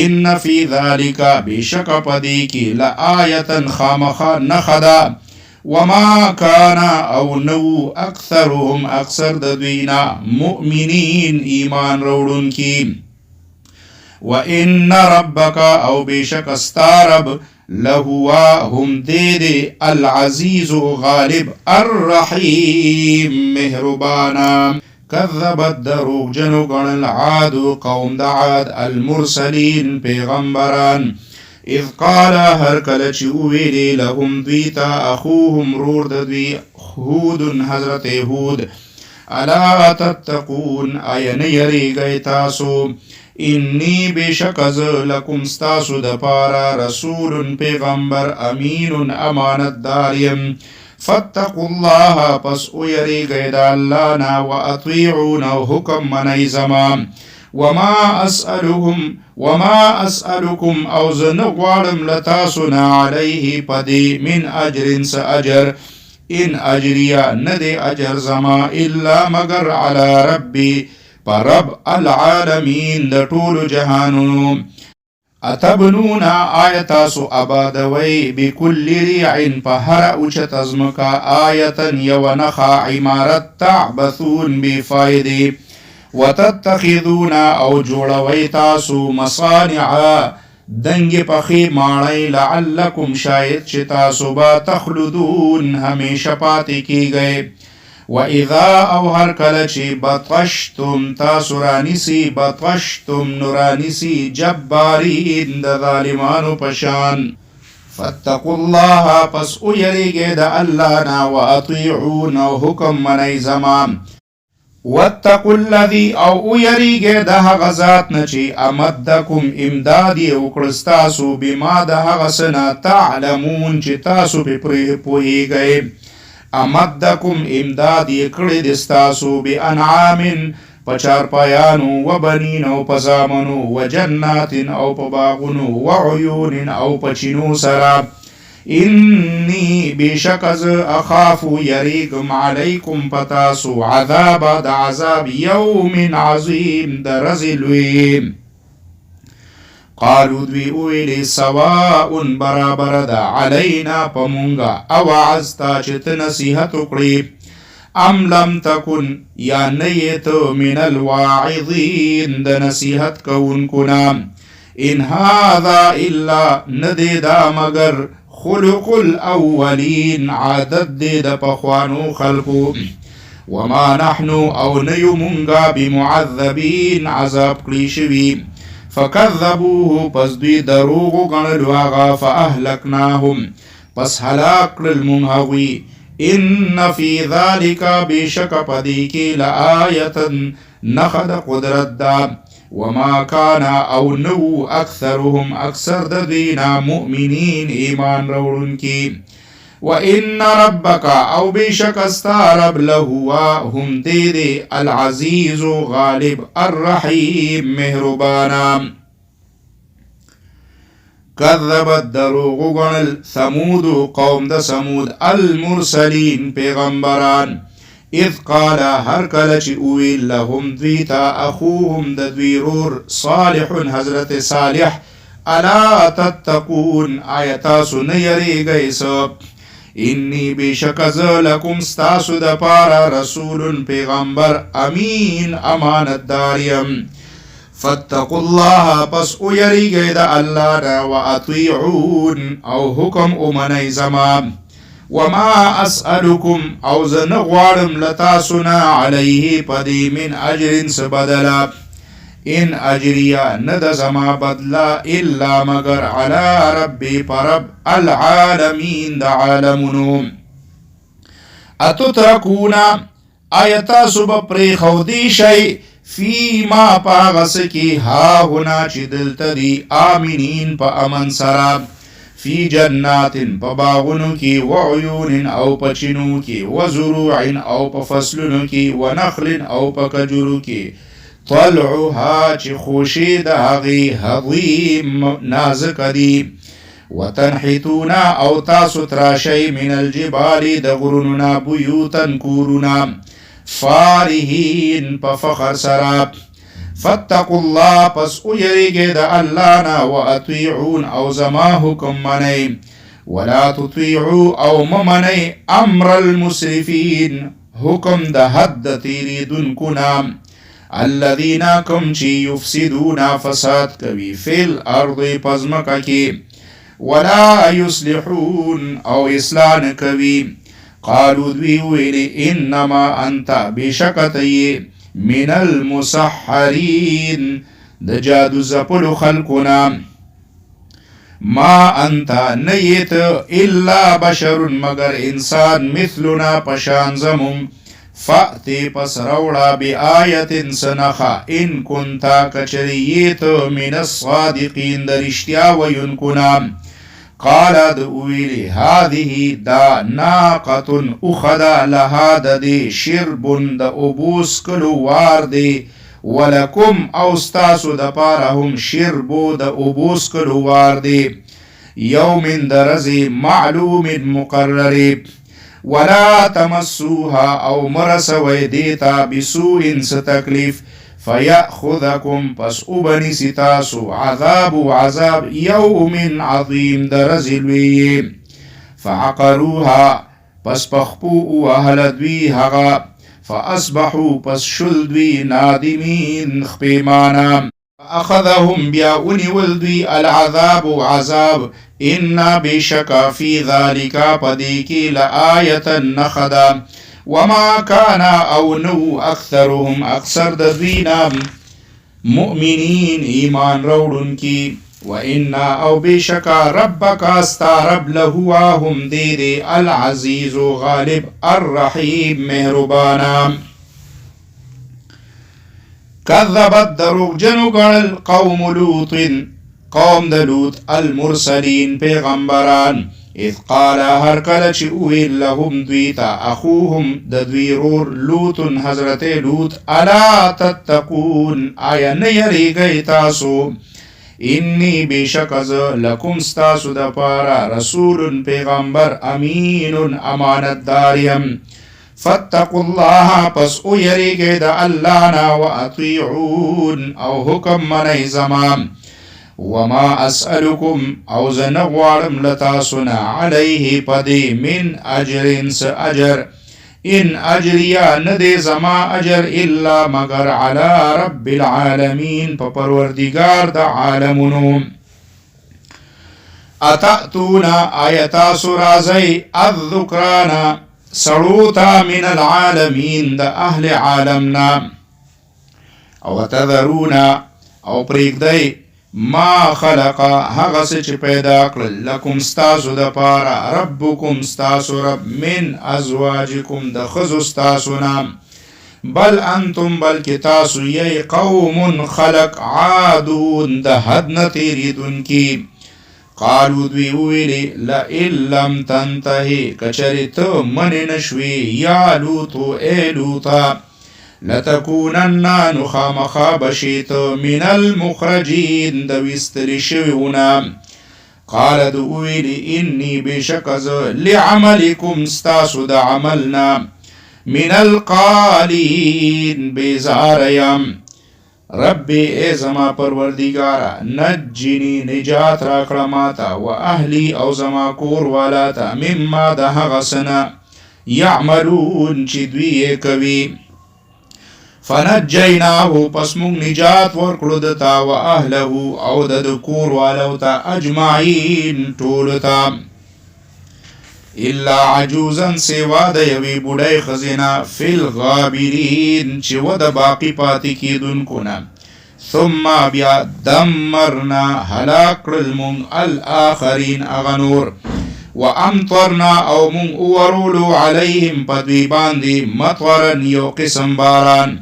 ان فی ذالک بشک پدی کی لآیتا خامخا نخدا وما کانا او نو اکثرهم اکثر د دوینا مؤمنین ایمان روڑن کی وان ربک او بشک استارب لهوا هم دید العزیز غالب الرحیم مهربانا کذبت دروغ جنو گن العاد قوم دعاد المرسلین پیغمبران اذ قال هر کله چې ویلي لهم دویتا اخوهم رور د دوی هود حضرت هود الا تتقون اين یریږئ تاسو انی بشک ز لکم ستاسو د پارا رسول پیغمبر امین امانت داریم فاتقوا الله پس او یریږئ د الله نه و اطیعون حکم منئ زما وما اسألكم او ز نه غواړم له تاسو نه علیه پدې من اجر س اجر ان اجریا نه دی اجر زما الا مگر علی ربی پر رب العالمین د ټولو جهانونو اتبنون آیتاسو آبادوی بکل ریع په هر اوچت ازمکا آیتا یو نخا عمارت تعبثون بفایدی وتتخذون او جوړوي تاسو مصانع دنګ پخې ماړی لعلکم شاید چې تاسو به تخلدون همیشه پاتې کیږئ واذا او هر کله چې بطشتم تاسو رانیسی بطشتم نورانیسی جبارین د ظالمانو پشان فاتقوا الله پس او یریږئ د الله نه واطیعون حکم منئ زما واتقوا الذي او یریږئ د هغه ذات نه چې امدکم امداد یې وکړ ستاسو بما د هغه څه نه تعلمون چې تاسو پرې پوهیږئ امدکم امداد یې کړی د ستاسو بانعام په چارپایانو و بنین او په زامنو و جنات او په باغونو و عیون او په چینو سره انی بشک از اخاف یریکم علیکم پتاسو عذاب د عذاب یوم عظیم د رزلوی قالو دوی اویلی سواء برابر دا علینا پمونگا او عزتا چت نصیحت اکڑی ام لم تکن یا نیت من الواعظین دا نصیحت کون کنام ان هذا الا ندی دا مگر خلق الاولین عادت دی دا پخوانو خلقو وما نحنو او نیو منگا بمعذبین عذاب کلیشوی فکذبوه پس دوی دروغو گنلو آغا فاهلکناهم پس حلاک للمنهوی ان فی ذالک بشک پدی کی لآیتا نخد قدرت دا. وما كان او نو اکثرهم اکثر د دوینا مؤمنین ایمان روڑن کی. وَإِنَّ رَبَّكَ او بیشک استا رب لہوا هم دے العزیز غالب الرحیم مہربانا. کذبت دروغ گنل ثمود قوم د ثمود المرسلین پیغمبران. اذ قال هر کله چې اویل لهم دویتا اخوهم د دوی رور صالح حضرت صالح الا تتقون آیتاسو نیریگئی سب. انی بیشک ز لکم ستاسو د پارا رسول پیغمبر امین امانت داریم. فاتقوا الله پس او یریگئی دا اللہ نا و اطیعون او حکم امنی زمان. وما اسألكم او زنغوارم لتاسنا علیه پدی من اجر سبدلا. ان اجریا ند زما بدلا الا مگر علی ربی پرب العالمین دا عالمونو. اتترکونا آیتا سب پری خودی شئی فی ما پاغس کی ها ہونا چی دلتا دی آمینین پا امن سراب. فی جنات پا باغنو کی وعیون او پا چنو کی وزروع او پا فصلنو کی ونخل او پا کجرو کی طلعها چی خوشی دا غی حضیم نازک دی. وتنحتونا او تاسو تراشی من الجبال دا غرننا بیوتا کورنا فارهین پا فخر سراب. فاتقوا الله پس او یریگی دا اللہ نا و اطیعون او زما حکم منی. ولا تطیعو او ممنی امر المسرفین حکم دا حد تیری دن کنام. الذین کم چی یفسدون فساد کبی فی الارض پزمکا کی. ولا یصلحون او اصلاح کبی. قالوا دوی ویلی انما انتا بشکتی من المسحرین د جادو زپلو خلقنا. ما انتا نیت الا بشر مگر انسان مثلنا پشان زمم. فأتی پس روڑا بی آیت سنخا ان کنتا کچریت من الصادقین درشتیا وینکنا. قال دویلی هذه دا ناقة اخدا لها دا دی شربن دا ابوس کلو وار دی. ولکم اوستاسو دا پارهم شربو دا ابوس کلو وار دی. یوم درزی معلوم مقرری. ولا تمسوها او مرسوی دیتا بسوء ستکلیف. فیأخذکم پس ابنی ستاسو عذاب یوم عظیم درزلوی. فعقروها پس پخپو اهلدوی هغا. فاصبحوا پس شلدوی نادمین خپیمانا. فاخذهم بیاونی ولدوی العذاب عذاب. انا بشکا فی ذالکا پدیکی لآیتا نخدا. وما كان او نو اکثرهم اکثر دوینا مؤمنین ایمان روڑن کی. وإنا او بشکا ربک استا رب لہوا هم دید العزیز غالب الرحیم مہربانا. کذبت دروغ جنو گنل قوم لوط قوم د لوط المرسلین پیغمبران. اذ قال هر کله چې اویل لهم دویتا اخوهم د دوی رور لوط حضرت لوط الا تتقون آیا نه یریږئ تاسو. انی بیشک از لکم ستاسو د پارا رسول پیغمبر امین امانت داریم. فاتقوا الله پس او یریږئ د الله نا و اطیعون او حکم منی زمان. وما اسألكم او زنغوارم لتاسنا علیه پدی من اجر س اجر. ان اجریا ندی زما اجر الا مگر علی رب العالمین پروردگار دا عالمونو. اتأتونا آیتا سرازی الذکرانا سروتا من العالمین دا اهل عالمنا. او تذرونا او پریگدی ما خلقا هغس چی پیدا کرل لکم ستاسو دا پارا ربکم ستاسو رب من ازواجکم دا خزو ستاسو نام. بل انتم بلکې تاسو یې قوم خلق عادون د حد نه تېرېدونکي. قالو دوی وویلې لئن لم تنتهي کچرې ته منې نشوې یا لوطو ای لوطه لتكونن نو خامخا بشیت من المخرجین د ویستلې شویونه. قال دو ویلې انی بشک زه لعملکم ستاسو د عملنا من القالین بیزار یم. ربی ای زما پروردگارا نجنی نجات راکړه ماته و اهلی او زما کور والا ته مما د هغه څه نه یعملون چې دوی یې کوي. فنجیناه پس مونږ نجات ورکړو دته و اهله او د کور والو ته اجمعین ټولو ته الا عجوزا سوا د یوې بوډۍ ښځینه فی الغابرین چې و د باقي پاتې کېدونکو نه. ثم بیا دمرنا هلاک کړل مونږ الاخرین هغه نور. وامطرنا او مونږ اورولو علیهم په دوی باندې مطرا یو قسم باران.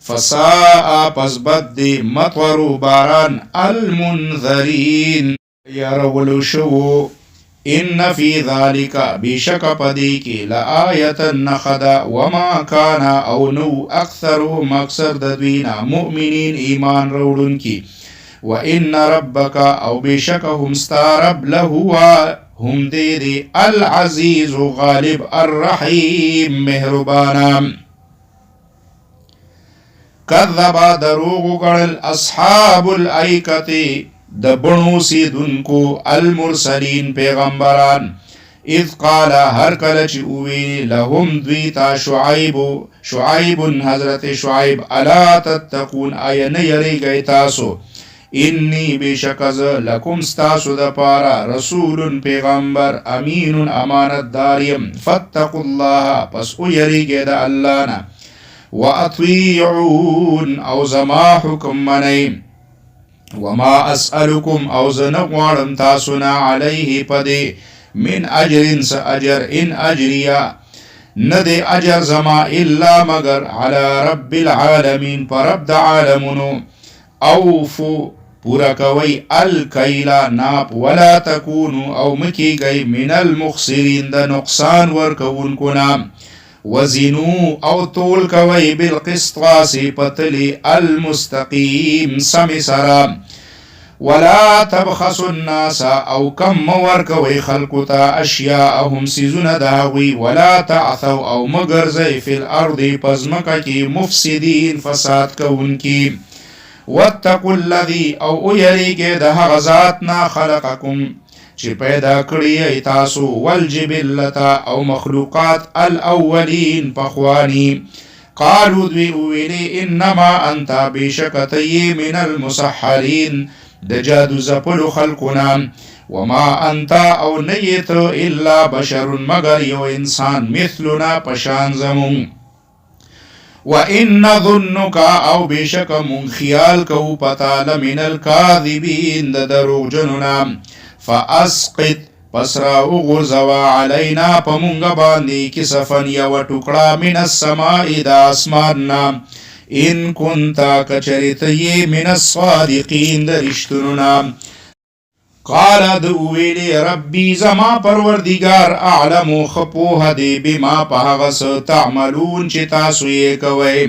فساء پس بد دی مطر باران المنذرین یارولو شو. ان فی ذالک بشک پدی کی لآیت نخدا وما کان او نو اکثرهم اکثر د دوینا مؤمنین ایمان روڑن کی. و ان ربک او بشک هم ستارب لهو هم دیدی العزیز غالب الرحیم مهربانا. کذبا دروغ کړل اصحاب الایکتی د بڼو سیدونکو المرسلین پیغمبران. اذ قال هر کله چې وویل لهم دوی ته شعیب حضرت شعیب الا تتقون آیا نه یریږئ تاسو انی بشک زه لکم ستاسو دپاره رسول پیغمبر امین امانتدار یم. فاتقوا الله پس ویریږئ د الله نه. واطیعون او زما حکم منئ. وما اسألكم او زن غواړم تاسو نه علیه پدې من اجر س اجر ان اجریا نه دی اجر زما الا مگر علی رب العالمین پر رب د عالمونو. اوفو پورا کوي الکیلا ناپ ولا تکونو او مکیږئ من المخسرین د نقصان ورکوونکو نه. وزنو او طول کوي بالقسطاس پتلی المستقیم سم سرا. ولا تبخسوا الناس او کم مور کوي خلقو ته اشیاءهم سیزونه داوی. ولا تعثوا او مگرزي فی الارض پزمکه کی مفسدین فساد کوونکی. واتقوا الذی او یریږئ د هغه ذات نه خلقکم چې پیدا کړی تاسو والجبلتا او مخلوقات الاولین پخوانی. قالو دوی ویلی انما انت بشکتی من المسحرین د جادو زپلو خلقنا. وما انت او نیت الا بشر مگر یو انسان مثلنا پشان زمون. وَإِنَّ ظُنُّكَ او بشک من خیال کو پتا لمن الكاذبین د دروغ جنونا. فاسقط پس را اغرزوا علینا پمونگا باندی کسفن یو ٹکڑا من السماء دا اسماننا. ان کنتا کچریتی من الصادقین دا رشتننا. قال دویلی ربی زما پروردگار اعلمو خپوه دی بما پاغس تعملون چی تاسوی کوئی.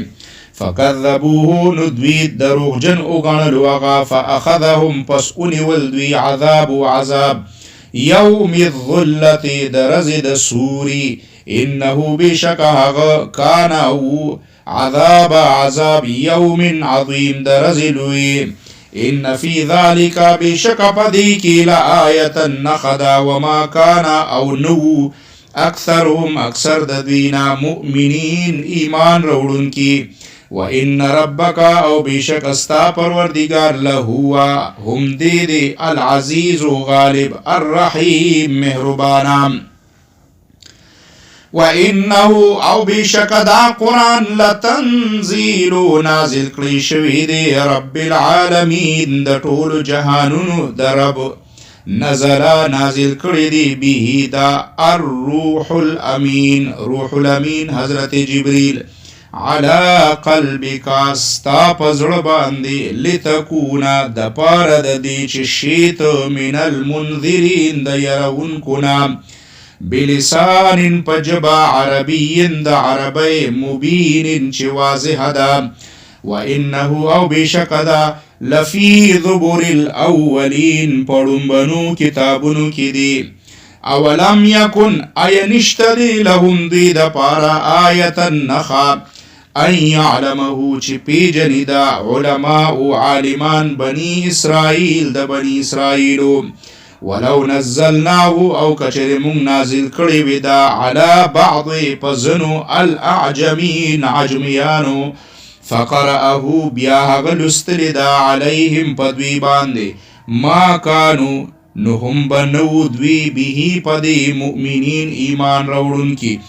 فکذبوه ندوید دروغ جن اغنلو اغا فاخذهم پس انول دوی عذاب یوم الظلت درزد سوری. انه بشکه کانو عذاب یوم عظیم درزلوی. ان فی ذالک بشک پدی کی لآیتا نخدا وما کانا او نو اکثرهم اکثر دوینا مؤمنین ایمان روڑن کی. وَإِنَّ رَبَّكَ او بشک استا پروردگار لہوا هم دید العزیز غالب الرحیم مہربانا. وَإِنَّهُ او بشک دا قرآن لتنزیل نازل کړی شوی دی رب العالمین د ټول جهانونو د رب. نزل نازل کړی دی به دا الروح الامین روح الامین حضرت جبریل على قلبك ستا پزړه باندې لتكون د پاره د دې چې شیت من المنذرین د يرونکو نه بلسان پجبا عربی د عربی مبین چې واضح ده وانه او بشکدا لفی ذبر الاولین پړمبنو کتابونو کې دي اولم یکن اینشتری لهم دی د پارا آیتا نخا ان یعلمه چې پیجنی دا علماء عالمان بنی اسرائیل د بنی اسرائیلو ولو نزلناه او کچر مون نازل کړي وي دا على بعض پزنو الاعجمین عجمیانو فقرأه بیا هغه لستلی دا علیهم پدوی باندې ما کانو نو هم بنو دوی به پدی مؤمنین ایمان روڑن کی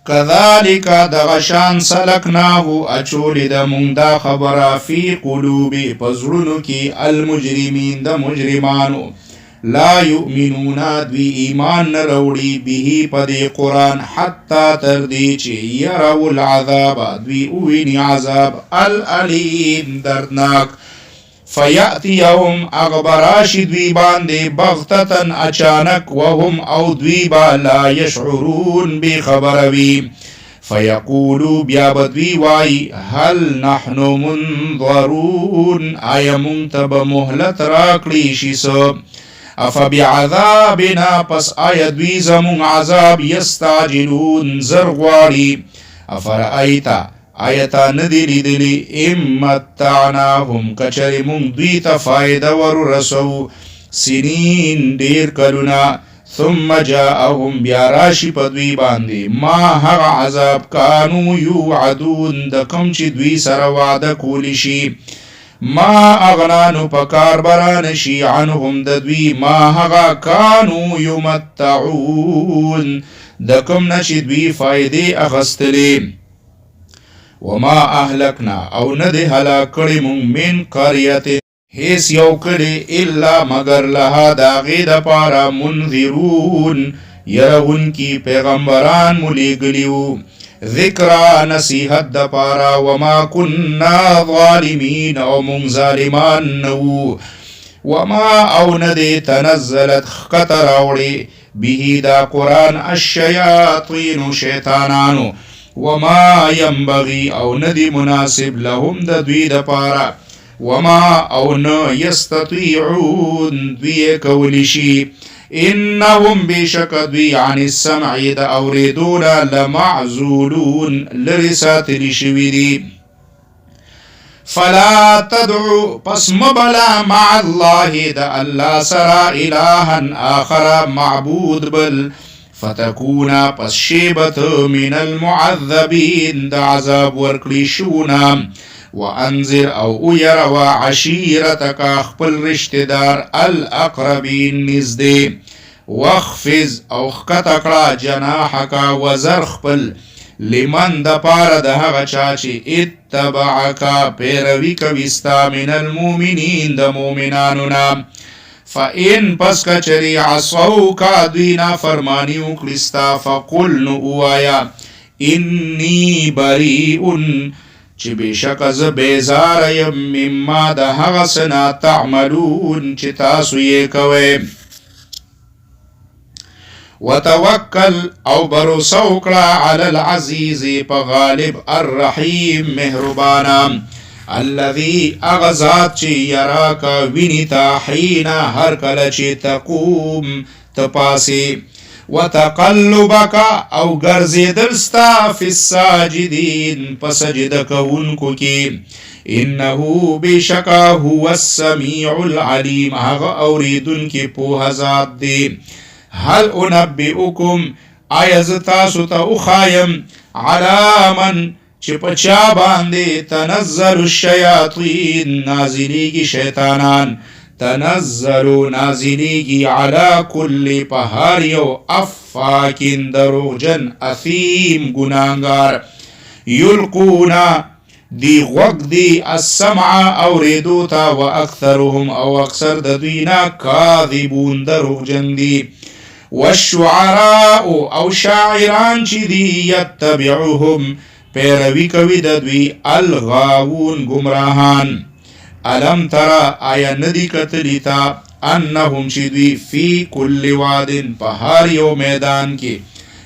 کذالک دغشان سلکناه اچولی دا مونگ دا خبر فی قلوبی پزرنو کی المجرمین دا مجرمانو لا یؤمنون دوی ایمان نروڑی به پدی قرآن حتی تردی چی یرو العذاب دوی اوینی عذاب العلیم دردناک فیأتیهم اغبراش دوی باندې بغتتن اچانک وهم او دوی با لا یشعرون بی خبروی فیقولو بیا بدوی وای هل نحن منظرون آیا منتب مهلت راکلی شیسو افبعذابنا پس آیا دوی زمون عذاب یستعجلون زرغواری افرأیتا آیتا ندی لیدلی امتعناهم کچری مونگ دوی تا فائدہ ور رسو سنین دیر کلونا ثم جاءهم بیاراشی پدوی باندی ما هغ عذاب کانو یوعدون دکم چی دوی سر وعده کولیشی ما اغنانو پکار برانشی عنهم ددوی ما هغ کانو یمتعون دکم نشی دوی فائدی اغستلی وما اهلکنا او ندی هلاکړی مونږ من قریت هیڅ یو کړي الا مگر لها داغې د پاره منذرون يرون کی پیغمبران ملیګلیو ذکر نصیحت د پاره وما كنا ظالمین او مونږ ظالمان نو وما او ندی تنزلت خطر اوړي به دا قرآن الشیاطین شیطانانو وما ينبغي او ندی مناسب لهم د دوی د پاره وما او نه یستطيعون دوی کولی شي انهم بشک دوی عن السمع د اوریدون لمعزولون لرساتلی شوی دی فلا تدعو پس مبلا مع الله د الله سرا الها آخر معبود بل فتكونا پس شیبت من المعذبین دا عذاب ورکلی شونا وانذر او يروا عشیرتک خپل رشتدار الاقربین نزدې واخفض او خکتکړه جناحک وزر خپل لمن د پاره د هغه چا چې اتبعک پیروي کوي ستا من المؤمنین د مؤمنانو نه فإن پس کچری عصوکا دوینا فرمانیو کلستا فقل نوایا انی بریئن چی بشک از بیزاریم مما ده هغسنا تعملون چی تاسو یہ کوئے وتوکل او بروسو کلا علی العزیز پا غالب الرحیم مهربانا الذي اغزات چی یراکا وینتا حینا هر کل چی تقوم تپاسی وتقلبکا او گرزیدلستا فی الساجدین پسجد کونکو کی انہو بشکا هو السمیع العلیم اغا اوریدن کی پوہ ذات دی هل انبئکم آیزتاسو تا اخایم علا من چی پچا باندے تنزل الشیاطین نازلیگی شیطانان تنزلو نازلیگی علا کل پہاریو افاکن دروغجن اثیم گناہگار یلقونا دی غوگ دی السمع اوریدوتا و اکثرهم او اکثر ددوینا کاذبون دروغجن دی والشعراء او شاعران چی دی یتبعهم پیروی کوي د دوی الغاوون گمراهان. الم ترى آیا ندی کتلی تا انهم چې دوی فی کل وادن په هر یو میدان کې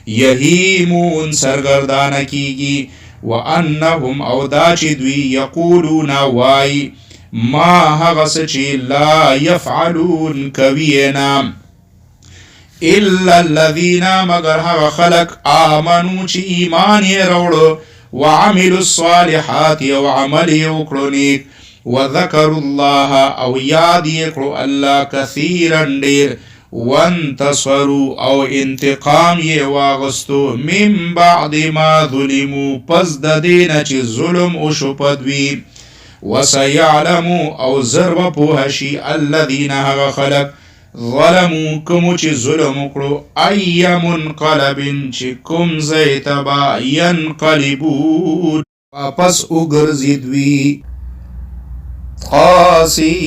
یهیمون سرګردانه کیږي وانهم او دا چې دوی یقولون وای ما هغه څه چې لا یفعلون کوي نه الا الذين مگر هغه خلق آمنو چې ایمان یې راوړو وعملوا الصالحات او عمل یې وکړو نیک وذكروا الله او یاد یې کړو الله کثیرا ډیر وانتصروا او انتقام یې واغستو من بعد ما ظلموا پس د دینه چې ظلم او شو پدوی وسيعلموا او زرب پوهشي الذين هغه خلق ظلموا کوم چې ظلم وکړو اي منقلب چې کوم ځای تبا ينقلبون واپس وګرځي دوی طاسين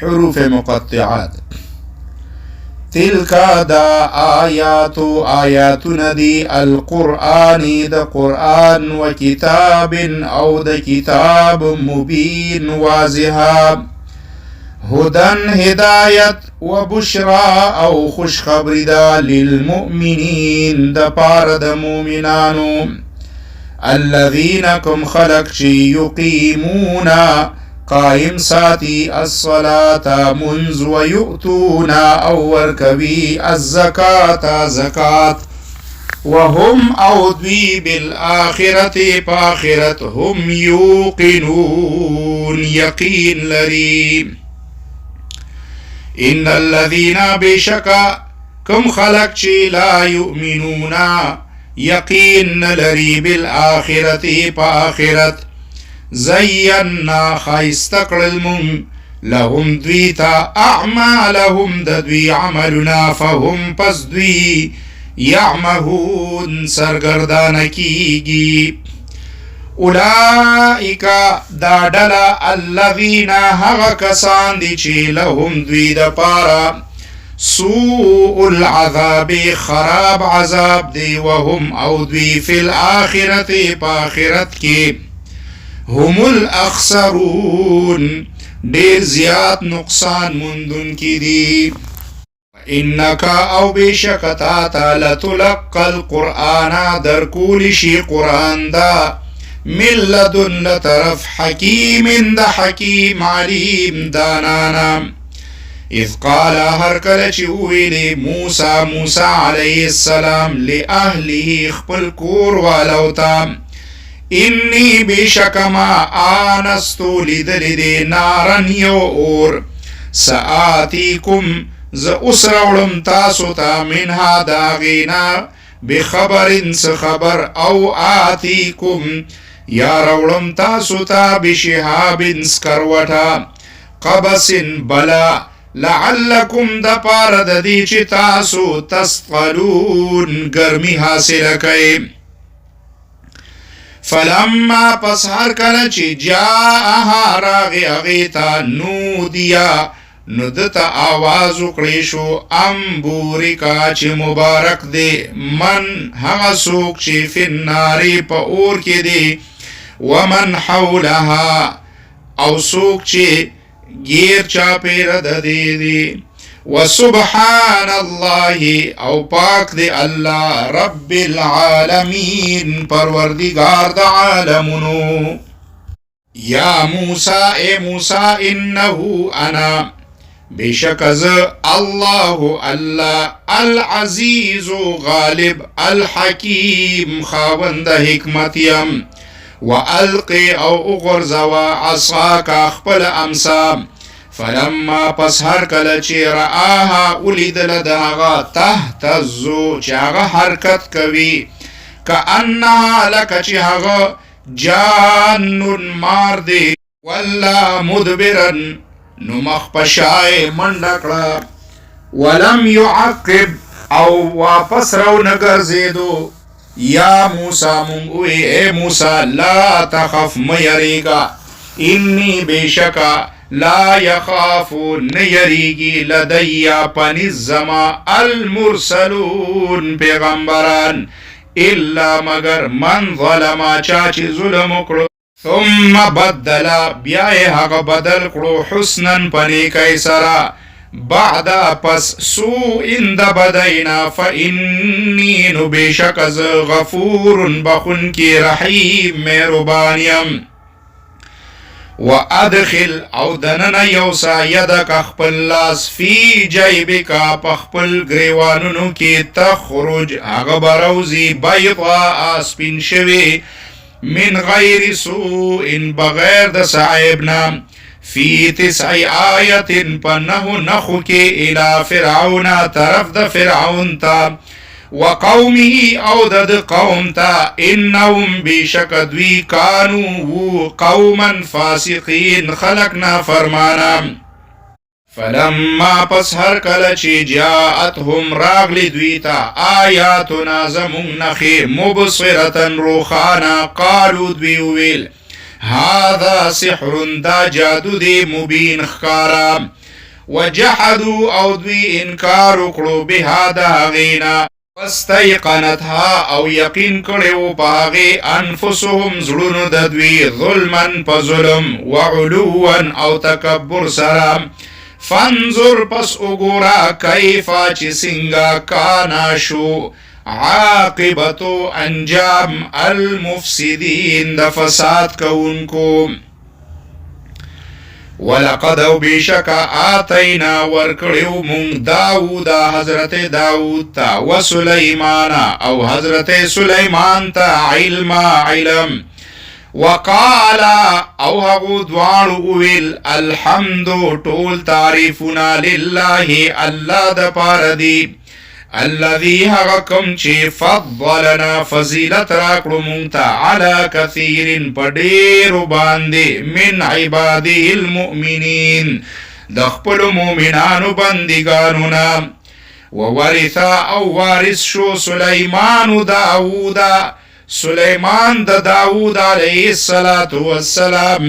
حروف مقطعات تلك دا آيات ندي القرآن دا قرآن وكتاب أو دا كتاب مبين واضحا هدى هداية وبشرى أو خوش خبر دا للمؤمنين دا بارد مؤمنانو الذين كم خلق يقيمون قائم ساتي الصلاة منذ ويؤتون أو وركبي الزكاة زكاة وهم أودوي بالآخرة بآخرة هم يوقنون يقين لري إن الذين بشكا كم خلق لا يؤمنون يقين لري بالآخرة بآخرة زينا خايستقل المم لهم دويتا أعمالهم دوي عملنا فهم پس دوي يعمهون سرگردان کیگی اولئك دادلا الذين هغا کسان دی چه لهم دوی دا پارا سوء العذاب خراب عذاب دی وهم او دوی في الآخرة پاخرت کی هم الاخسرون دیر زیاد نقصان مندن کی دی انکا او بشکتا لتلقى القرآن در کول شی قرآن دا من لدن لطرف حکیم دا حکیم علیم دانانا اذ قال هر کله چې ویلې موسی علیه السلام لأهله خپل کور والو ته انی بشکما آنستو لیدلی نارن یو اور سآتیکم ز اسرولم تاسو تا منها داغینا بخبرن سخبر او آتیکم یا رولم تاسو تا بشهابن سکروتا قبس بلا لعلکم دا پارد دی چی تاسو تسقلون گرمی حاصل کئی فلما پس هر کله چې جاءها راغی اغیتا نودیا ندتا آواز وکړی شو امبورکا چې مبارک دی من هغه څوک چې فی النار په اور کې دی ومن حولها او څوک چې غیر چاپیره د دی وسبحان الله او پاک دی الله رب العالمین پروردگار د عالمونو یا موسی اے موسی انه انا بشک از الله العزیز غالب الحکیم خاوند حکمت یم والقی او اغرزوا عصاک خپل امسا فلما پس هر کله چې رآها ولیدل دهغه تهتزو چې هغه حرکت کوي کأنها لکه چې هغه جان مار دی ولا مدبرن نو مخ پشای منډه کړه ولم يعقب او واپس رو نګرځېدو یا موسی مونږ وی اے موسی لا تخف مېریګا انی بشکا لا يخافون نيريگی لدیا پنیز زما المرسلون پیغمبران الا مگر من ظلما چاچی ظلم کرو ثم بدلا بیای حق بدل کرو حسنا پنیکی سرا بعد پس سوء اند بدینا فإنی نبیشک از غفور بخون کی رحیم مهربانیم وادخل او دنن یوسا یدک خپل لاس فی جیبک پخپل گریوانونو کی تخرج اغبروزی بیضا سپین شوی من غیر سوء بغیر د سعیبنا فی 9 آیت پنه نخو کی الى فرعون طرف د فرعون تا وقومه او د قوم تا انهم بشکدوی کانو قوما فاسقین خلقنا فرمانا فلما پس هر کله چې جاءتهم راغلی دوی تا آیاتنا زمون نخی مبصرتن روخانا قالو دوی ویل هذا سحر دا جادو دی مبین خکارا وجحدو او دوی انکار وکړو بها دا غینا واستيقنتها او یقین کړو باغی انفسهم زړونو د دوی ظلمن په ظلم وعلوا او تکبر سره فانظر پس وګورا کیفا چې څنګه کانا شو عاقبتو انجام المفسدین د فساد کوونکو ولقد او بشکا آتینا ورکړیو مونږ داوود حضرت داوود تا و سلیمان او حضرت سلیمان تا علم وقال او هغه دوانو ویل الحمد ټول تعریفنا لله الله د پاره دی الذي هغکم چې فضلنا فضیلت راکړو مونږ ته علی کثیر پډیرو باندې من عباده المؤمنین د خپل مؤمنانو بندګانو نه وورث او وارث شو سلیمان داوود سلیمان د داوود علیه الصلاة والسلام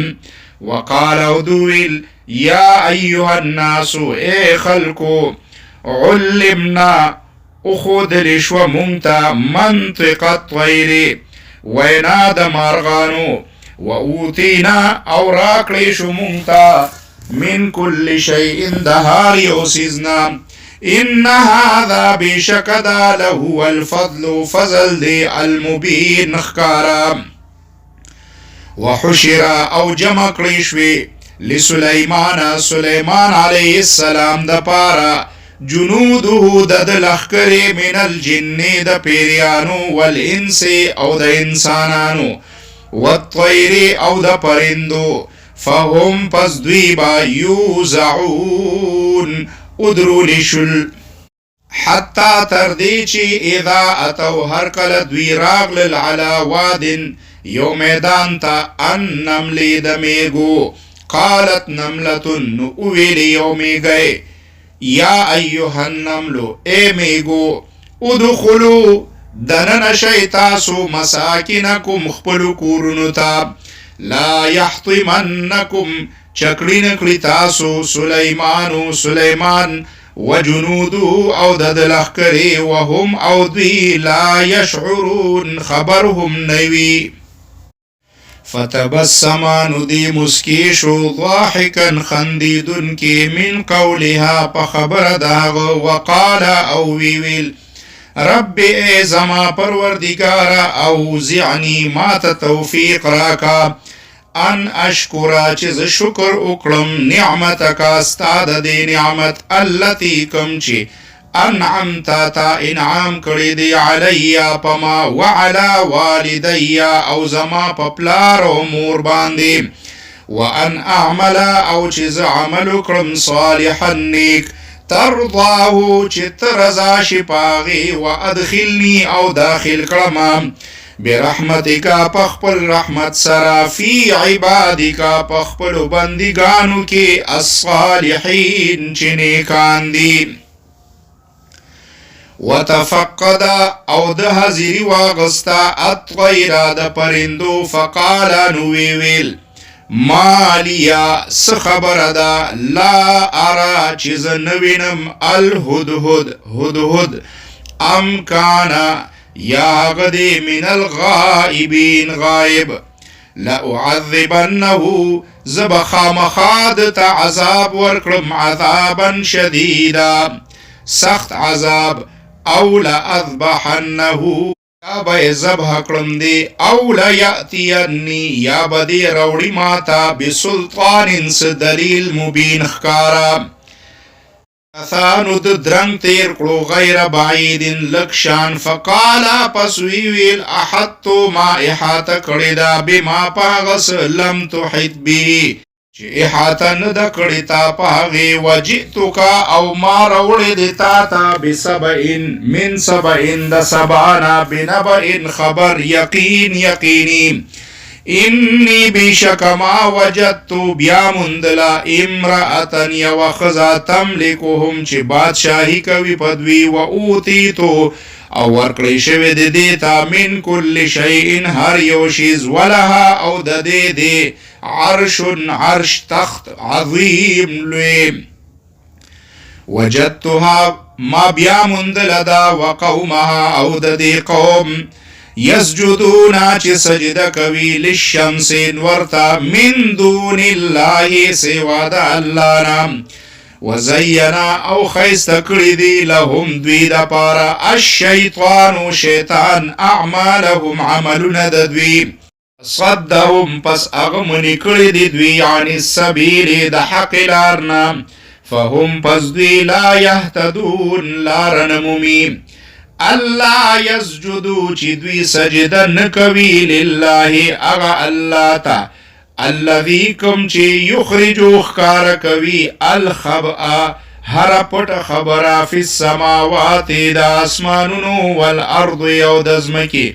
وقال دویل یا ایها الناس ای خلقو علمنا اخود لشو مونتا منطق الطیر وینا د مارغانو و اوتینا او راکلی شو مونتا من کل شیء دهار یوسیزنا ان هذا بشکدا له الفضل فضل دی المبین خکارا وحشر او جمع کلی شوی لسلیمان سلیمان علیه السلام د پارا جنوده د لخکری من الجن د پیریانو والانس او د انسانانو والطیر او د پرندو فهم پس دوی با یوزعون ادرولی شل حتی تردی چی اذا اتو هر کل دوی راغلل علا وادن یو میدان تا ان نملی د میگو قالت نملتن اویلی یو میگئی یا ایها النملو اے میگو ادخلو دنن شیطاسو مساکنکم خپلو کورنو تا لا یحطمنکم چکڑی نکلی تاسو سلیمان وجنودو او ددلخ کری وهم او دوی لا یشعرون خبرهم نوی فتبسما دی مسکیشو ضاحکا خندیدن کی من قولها پا خبر داغو وقال او ویویل رب ای زما پروردگارا اوزعنی مات توفیق راکا ان اشکرا چیز شکر اکرم نعمتکا استاد دی نعمت اللتی کم چی انعمتا تا انعام کړی دی علیا پما وعلا والدیا او زما پپلار او مور باندې وان اعمل او چې عمل کړم صالحا نیک ترضاه چې ترضا شي پاغي وادخلني او داخل کړم برحمتک پخپل رحمت سرا فی عبادک پخپل بندگانو کې الصالحین چې نیکان دي وتفقد او ده حضری واغستا الطیر د پرندو فقال نویویل مالیا سخبر دا لا ارا چیز نوینم الهدهد هدهد ام کانا یا غدی من الغائبین غائب لأعذبنه زبخا مخاد تا عذاب ورکرم عذابا شدیدا سخت عذاب او لأذبحنه یا با زبح کرم دی او لیأتینی یا با دی روڑی ماتا بسلطان دلیل مبین خکارا ثانو درنگ تیر کرو غیر بعید لکشان فقالا پسویویل احطو ما احاطا کردا بما پاغس لم تحط بی چه احاطا ند کرتا پاغی وجئتو کا او ما روڑی دیتا تا بسبئن من سبئن دا سبانا بنبئن خبر یقین یقینی انی بیشک ما وجدتو بیا مندلا امرأتن یو خزا تملکوهم چه بادشاہی کوي پدوی و اوتیتو او ورکڑی شوی دی دیتا من کل شیئن هر یوشیز ولها او دی دی عرش تخت عظیم لوی وجدتها ما بیا مندلا دا و قومها او دی قوم یسجدونا چه سجده کوي للشمس ورتا من دون الله سوا دا اللہ نام وزینا او خیست کری دی لهم دوی دا پارا الشیطان شیطان اعمالهم عملون دا دوی صدهم پس اغمنی کری دی دوی عن السبیل دا حق لارنا فهم پس دوی لا یهتدون لارنمومی اللہ یسجدو چی دوی سجدہ نکوی للہ اغا اللہ تا الذی کم چی یخرجو خکار کوی الخبآ ہر پٹ خبرا فی السماوات دا اسمانونو والارض یو دزمکی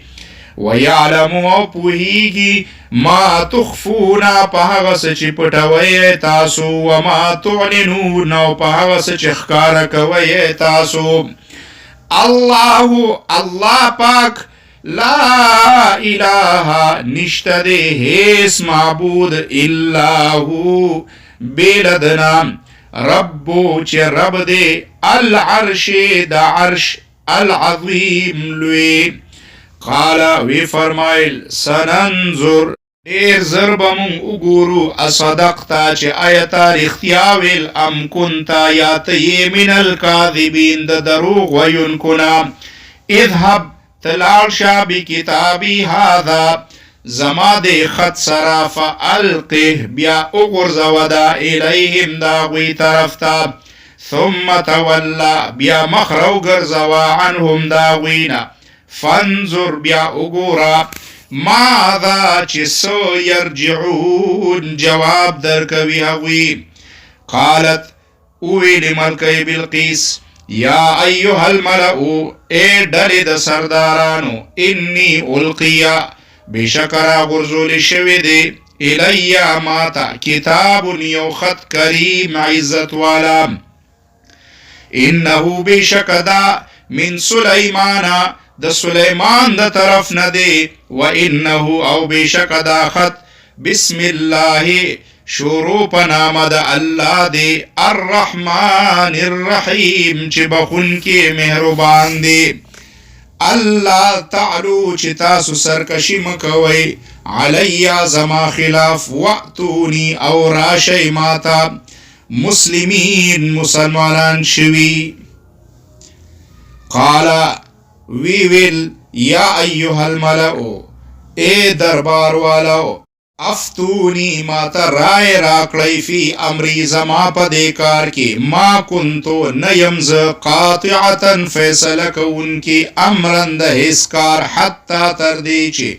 ویعلمو او پوہیگی ما تخفونا پاغس چی پٹوئی تاسو وما تعلنون او پاغس چی خکار کوئی تاسو اللہ پاک لا الہ نشتہ دے ہیس معبود الا ہو بیلدنا ربو چے رب دے العرش دا عرش العظیم لوی قالا وی فرمائل سننظر دیر ضربمون اگورو اصدقتا چه آیتا رختیاویل ام کنتا یاتی من الكاذبین دا دروغ وینکنا اذهب تلالشا بکتابی هذا زما دے خط سرا فالقه بیا اغرز ودا الیهم داغوی طرفتا ثم تولا بیا مخرو گرزوا عنهم داغوینا فانظر بیا اگورا ماذا چسو یرجعون جواب در کوي هغوی قالت اویل ملکه بلقیس یا ایها الملأ اے ڈلی د سردارانو انی القیا بشکر غرزول شوی دی الی ماتا کتاب یو خط کریم عزت والا انه بشکدا من سلیمانا د سلیمان د طرف نه دی و انه او بشک دا خط بسم الله شروع پنام د الله دی الرحمن الرحیم چې بخون کې مهربان دی الله تعالو چې تاسو سرکشی مکوي علی زما خلاف واتونی او راشی ماتا مسلمین مسلمانان شوی قال وی ویل یا ایها الملأ اے دربار والو افتونی ماتا رائے راکڑی فی امری زما پا دیکار کی ما کنتو نیمز قاطعتا فیصلک ان کی امرند حسکار حتی تردیچی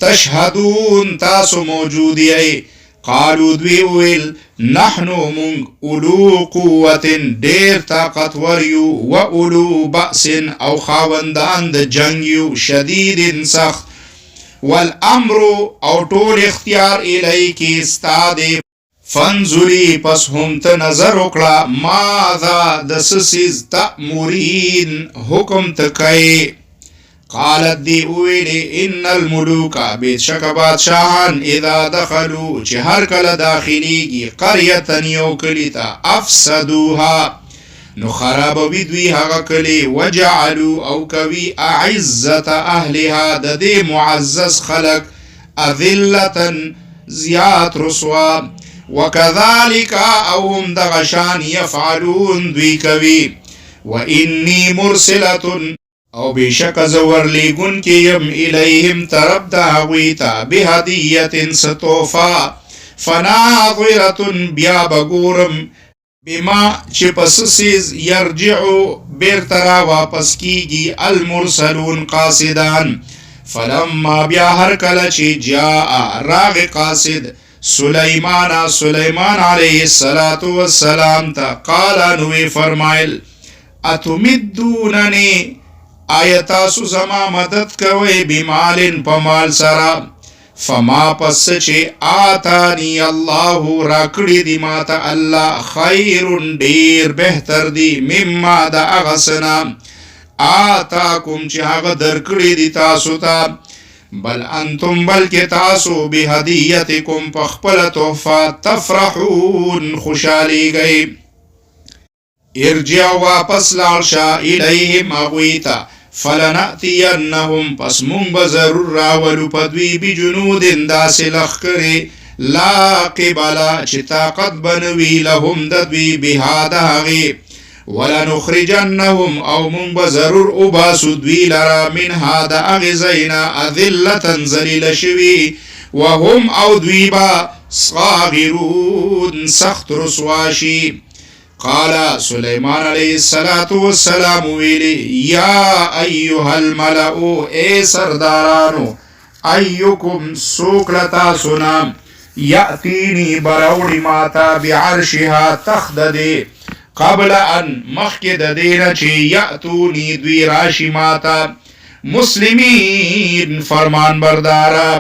تشہدون تاسو موجودی ای قالو دویویل نحنو منگ اولو قوت دیر طاقتوریو و اولو بأس او خاوندان د جنگیو شدید سخت والامر او طول اختیار الیکی استادی فانظری پس هم تنظر اکڑا ماذا دسسیز تأمورین حکم تکئی قالت دی اویلی ان الملوکا بیشک بادشاہان اذا دخلو چه هر کل داخلیگی قریتن یو کلیتا افسدوها نو خرابوی دوی هغه کلی وجعلو او کوي اعزت اهلها د دې معزز خلق اذلتن زیات رسوا وكذلك او هم دغشان يفعلون دوی کوي واني مرسله او بیشک زور لیگون کیم الیهم طرف دا هغویتا بهدیت ستوفا فناظرتن بیا بگورم بما چه پسسیز یرجعو بیرترا واپس کیگی المرسلون قاصدان فلما بیا هر کل چه جاء راغ قاصد سلیمان علیه السلام تا قال نوی فرمائل اتمدوننی آیتاسو زما مدد کوي بمال پمال سرا فما پس چه آتانی الله راکڑی دی ماتا اللہ خیرن دیر بہتر دی مما دا اغسنا آتاکم چه اغ درکڑی دی تاسو تا بل انتم بلکه تاسو بهدیتکم پخپل تحفا تفرحون خوشالی گئی ارجع واپس لارشا الیهم اغویتا فلنأتینهم پس مون بضرور راولو پدوی بجنود داس لخکری لا قبلا چه طاقت بنوی لهم ددوی بهاداغی ولنخرجنهم او مون بضرور اباسو دوی لرا من هادا اغزینا اذلتا زلیل شوی وهم او دوی با صاغرون سخت رسواشی قال سلیمان علیہ السلام ویلی یا ایوها الملعو اے سردارانو ایوکم سوکلتا سنام یأتینی براوڑی ماتا بعرشها تخددی قبل ان مخکد دینا چی یأتونی دوی راشی ماتا مسلمین فرمان بردارا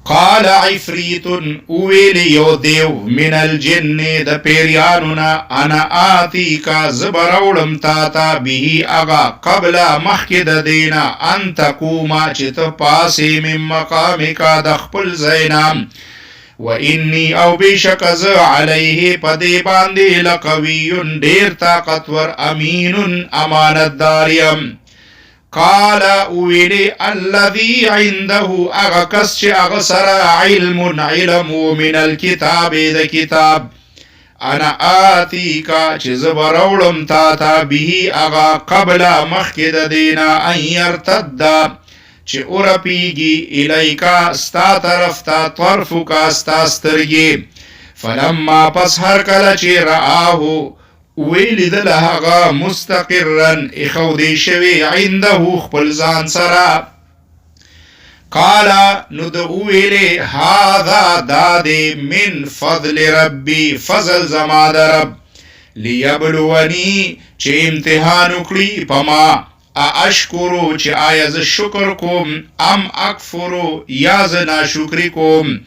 قال عفریت اویل یو دیو من الجن د پیریانونا انا آتی کا زبروڑم تاتا بیهی اغا قبل مخکد دینا ان تقوما چت پاسی من مقامکا دخپل زینام و انی او بیشکز علیه پدی باندی لقوی دیر طاقتور امین امانت داریم قال اویلی الذي عنده اغکس چه اغسر علم من الكتاب دا کتاب انا آتی کا چه زبروڑم تاتا بیهی اغا قبل مخکد دینا ان یرتد چه ارپیگی الیکا ستا طرف تا طرفو کا ستا سترگی فلما پس هر کل چه رآهو ویلی دل هغا مستقرن اخودی شوی عنده خپل ځان سرا قال ندعو ویلی هذا دادی من فضل ربی فضل زما در رب لیبلونی چه امتحان کړي پما اشکرو چه آیز شکر کوم ام اکفرو یاز ناشکری کوم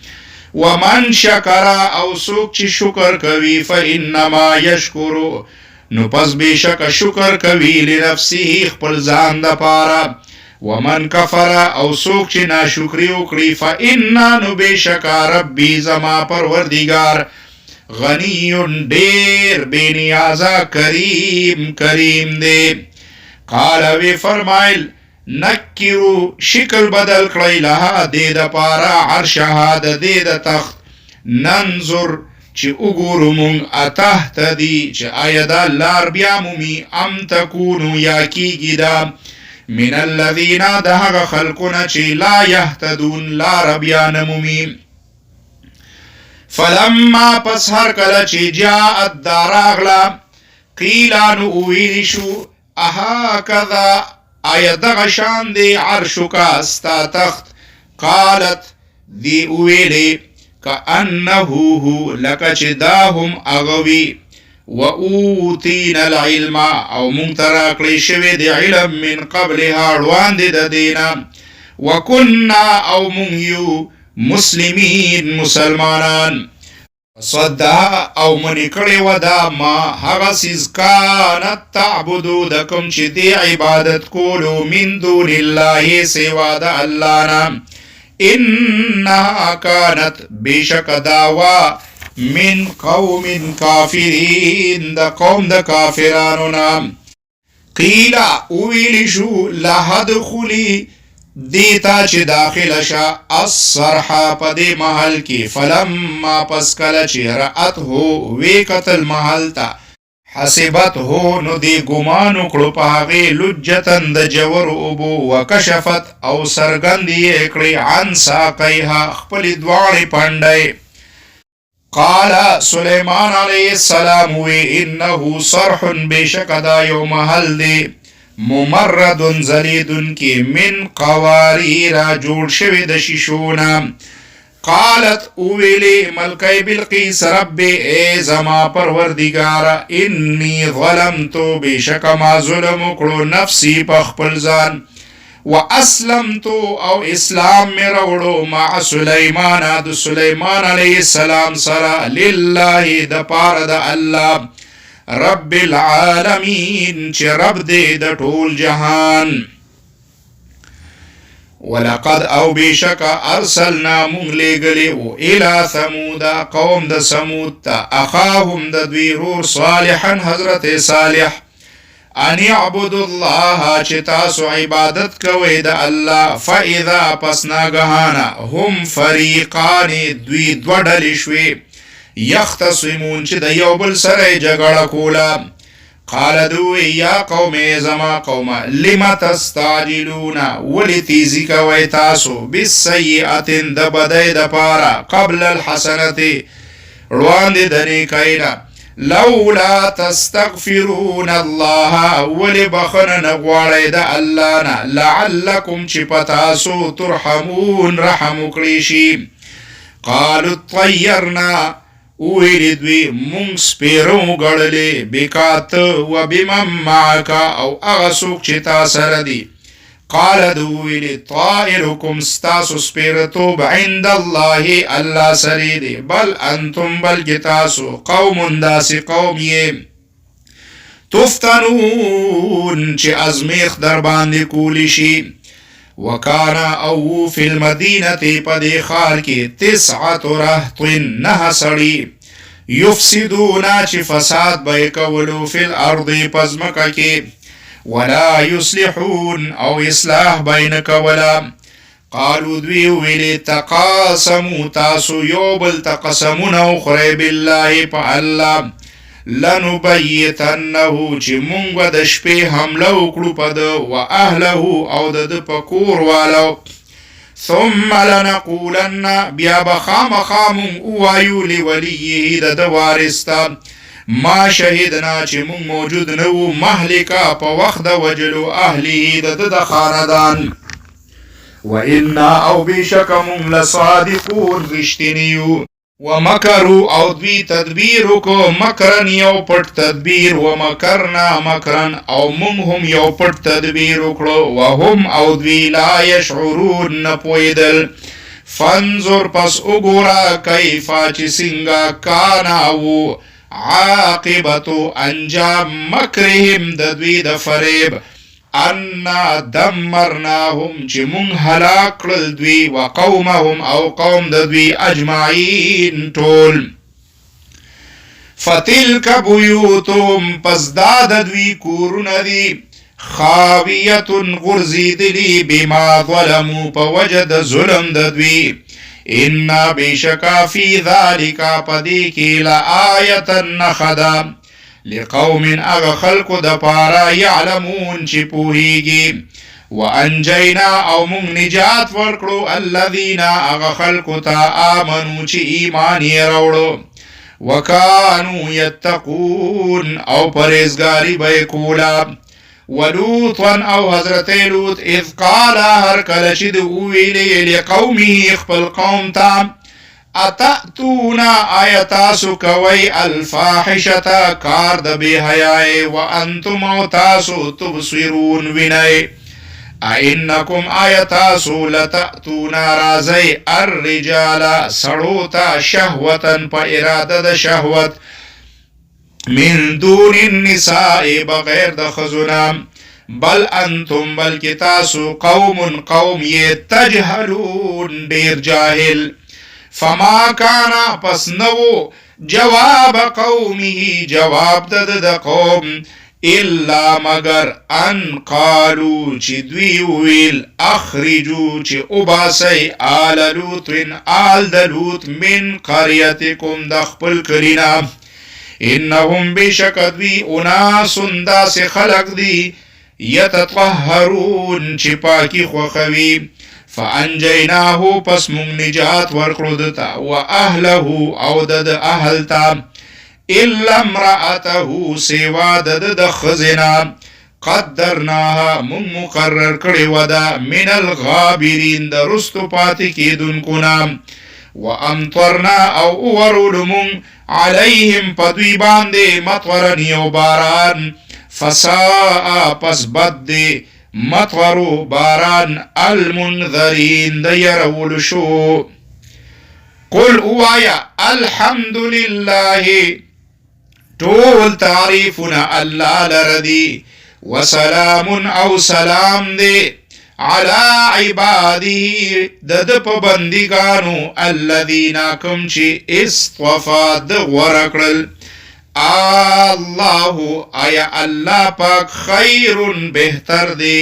ومن شکر او سوک چی شکر کوي فإنما یشکرو نو پس بیشک شکر کوي لنفسی خپل ځان د پاره ومن کفر او سوک چی ناشکری وکړي فإنا نو بیشک ربی زما پروردگار غنی ډیر بے نیازا کریم دے قال وی فرمایل نکرو شکل بدل کړی لها دید پارا عرشها د دید تخت ننظر چی اگورو مونگ اتحت دی چی آیدا لار بیامومی ام تکونو یا کی گیدا من الذین دهغ خلقنا چی لا یهتدون لار بیانمومی فلما پس هر کل چی جاءت داراغلا قیلانو اویلشو اها کذا آیت غشان دی عرشو کا استا تخت قالت دی اویلی کأنهو هو لکا چه داهم اغوی و اوتین العلم او منتراقلی شوی دی علم من قبلها روان دی دینا و کننا او منیو مسلمین مسلمانان صدها او منی کړي ودا ما هغه سیز کانت تعبدو د کوم چې دی عبادت کولو من دون الله سوا د الله نه انها كانت بشک داوا من قوم کافرین د قوم د کافرانو نه قیلا اویلی شو لحدخلی دیتا چې داخل شا الصرحا پا دی محل کی فلما پس کل چی رأت ہو وی قتل محل تا حسبت ہو نو دی گمانو کڑو پاغی لجتن د جور ابو وکشفت او سرگندی اکڑی عن ساقیها خپل دواری پندائی قال سلیمان علیہ السلام وی انہو صرح بیشک دا یو محل دی ممرد زلیدن کی من قواریر جوڑ شوی د شیشونا قالت اویلی ملکی بلقیس رب اے زما پروردگارا انی ظلمتو بیشک ما ظلم کرو نفسی پخپل زان و اسلمتو او اسلام می روڑو مع سلیمان د سلیمان علیہ السلام سرا للہ د پار د اللہ رب العالمین چه رب دے د ټول جهان ولقد او بیشک ارسلنا مونږ لېږلي و الى ثمود قوم د سمود ته اخاهم د دوی رور صالحا حضرت صالح ان اعبدوا الله چې تاسو عبادت کوئ د الله فاذا پس ناګهانه هم فریقان دوی دوه ډلې شوې یختصمون چې د یو بل سره جګړه کوله قال دوی یا قوم زما قوم لم تستعجلون ولی تیزی کوي تاسو بالسیئات د بدای د پارا قبل الحسنه روان د نیکینا لولا تستغفرون الله ولی بخن نغواړی د الله نه لعلکم چې پتاسو ترحمون رحم وکړي شي قالوا طيرنا اویلی دوی مونږ سپیرو ګړلې بکات و بمن معک او هغه څوک چې تا سره دي قال دویلی طائرکم ستاسو سپیرتوب عند الله الله سره دی بل انتم بلکې تاسو قوم داسې قوم یې تفتنون چې ازمیخ در باندې کولی شي وکانا او فی المدینه پدی خار کی تسعت رهط نه سړی یفسدونا چې فساد به کولو فی الارض پزمکه کې ولا یصلحون او اصلاح بین کولا قالو دوی ویلی تقاسمو تاسو یو بل تقسمون او خری بالله پا اللہ لنبیتنه چې مونږ د شپې حمله وکړو په ده و اهله او د ده په کور والو ثم لنقولن بیا به خامخا مونږ ووایو لولیه د ده وارث ته ما شهدنا چې مونږ موجود نه وو مهلکه په وخت د وجلو اهله د ده د خاندان و انا او بشک مونږ لصادقون رښتیني یو ومکروا او دوی تدبیر کو مکرن یو پټ تدبیر ومکرنا مکرن او مونږ هم یو پټ تدبیر وکړو وهم او دوی لا یشعرون نه پوهېدل فانظر پس وګوره کیفا چې څنګه کانا وو عاقبتو انجام مکرهم د دوی د فریب انا دمرناهم چې مونږ هلاک کړل دوی وقومهم او قوم د دوی اجمعین ټول فتلک بیوتهم پس دا د دوی کورونه دي خاویت غرزیدلی بما ظلمو په وجه د ظلم د دوی انا بشکا فی ذالک پدی کی لآیت نخدا لقوم اغا خلق د پارا یعلمون چی پوهیگی وانجینا او مونږ نجات ورکړو الذین اغا خلق تا آمنو چی ایمانی روڑو وکانو یتقون او پریزگاری بے کولا ولوطا او حضرت لوط اذ قالا هر کلشد اویلی لقومه اخپل قوم تا اتأتونا آیتاسو کوي الفاحشتا کار د بی حیاء و انتم او تاسو تبصرون وینئ اینکم آیتاسو لتأتونا رازی الرجال سڑوتا شهوتا پا اراده د شهوت من دون النساء بغیر د خزنا بل انتم بلکی تاسو قوم یہ تجهلون دیر جاہل فما کانا پس نو جواب قومه جواب د قوم الا مگر ان قالو چی دوی ویل اخرجو چی اباسی آل لوط آل د لوط من قریتکم د خپل کلینا انهم بشک دوی اناس داس خلق دی یتطهرون چی پاکی خوخوی فانجیناه پس مونگ نجات ورکړو دتا و اهله او د اهلتا الا امرأته سوا د خزنا قدرناها مون مقرر کړی ودا من الغابرین د رستو پاتې کیدونکو نام وامطرنا او ورولمون علیهم پدوی باندې مطورن یو باران فساء پس بد دی مطورو باران المنذرین د يرول شو قل اوایا الحمد لله طول تعریفنا اللہ لردی وسلام او سلام دے على عباده د پابندگانو الذین کم چی اصطفا د ورکړل اللہ آیا اللہ پاک خیر بہتر دے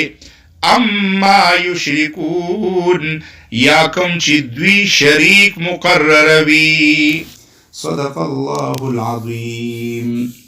اما یشرکون یا کم چی دوی شریک مقرر بی صدق اللہ العظیم.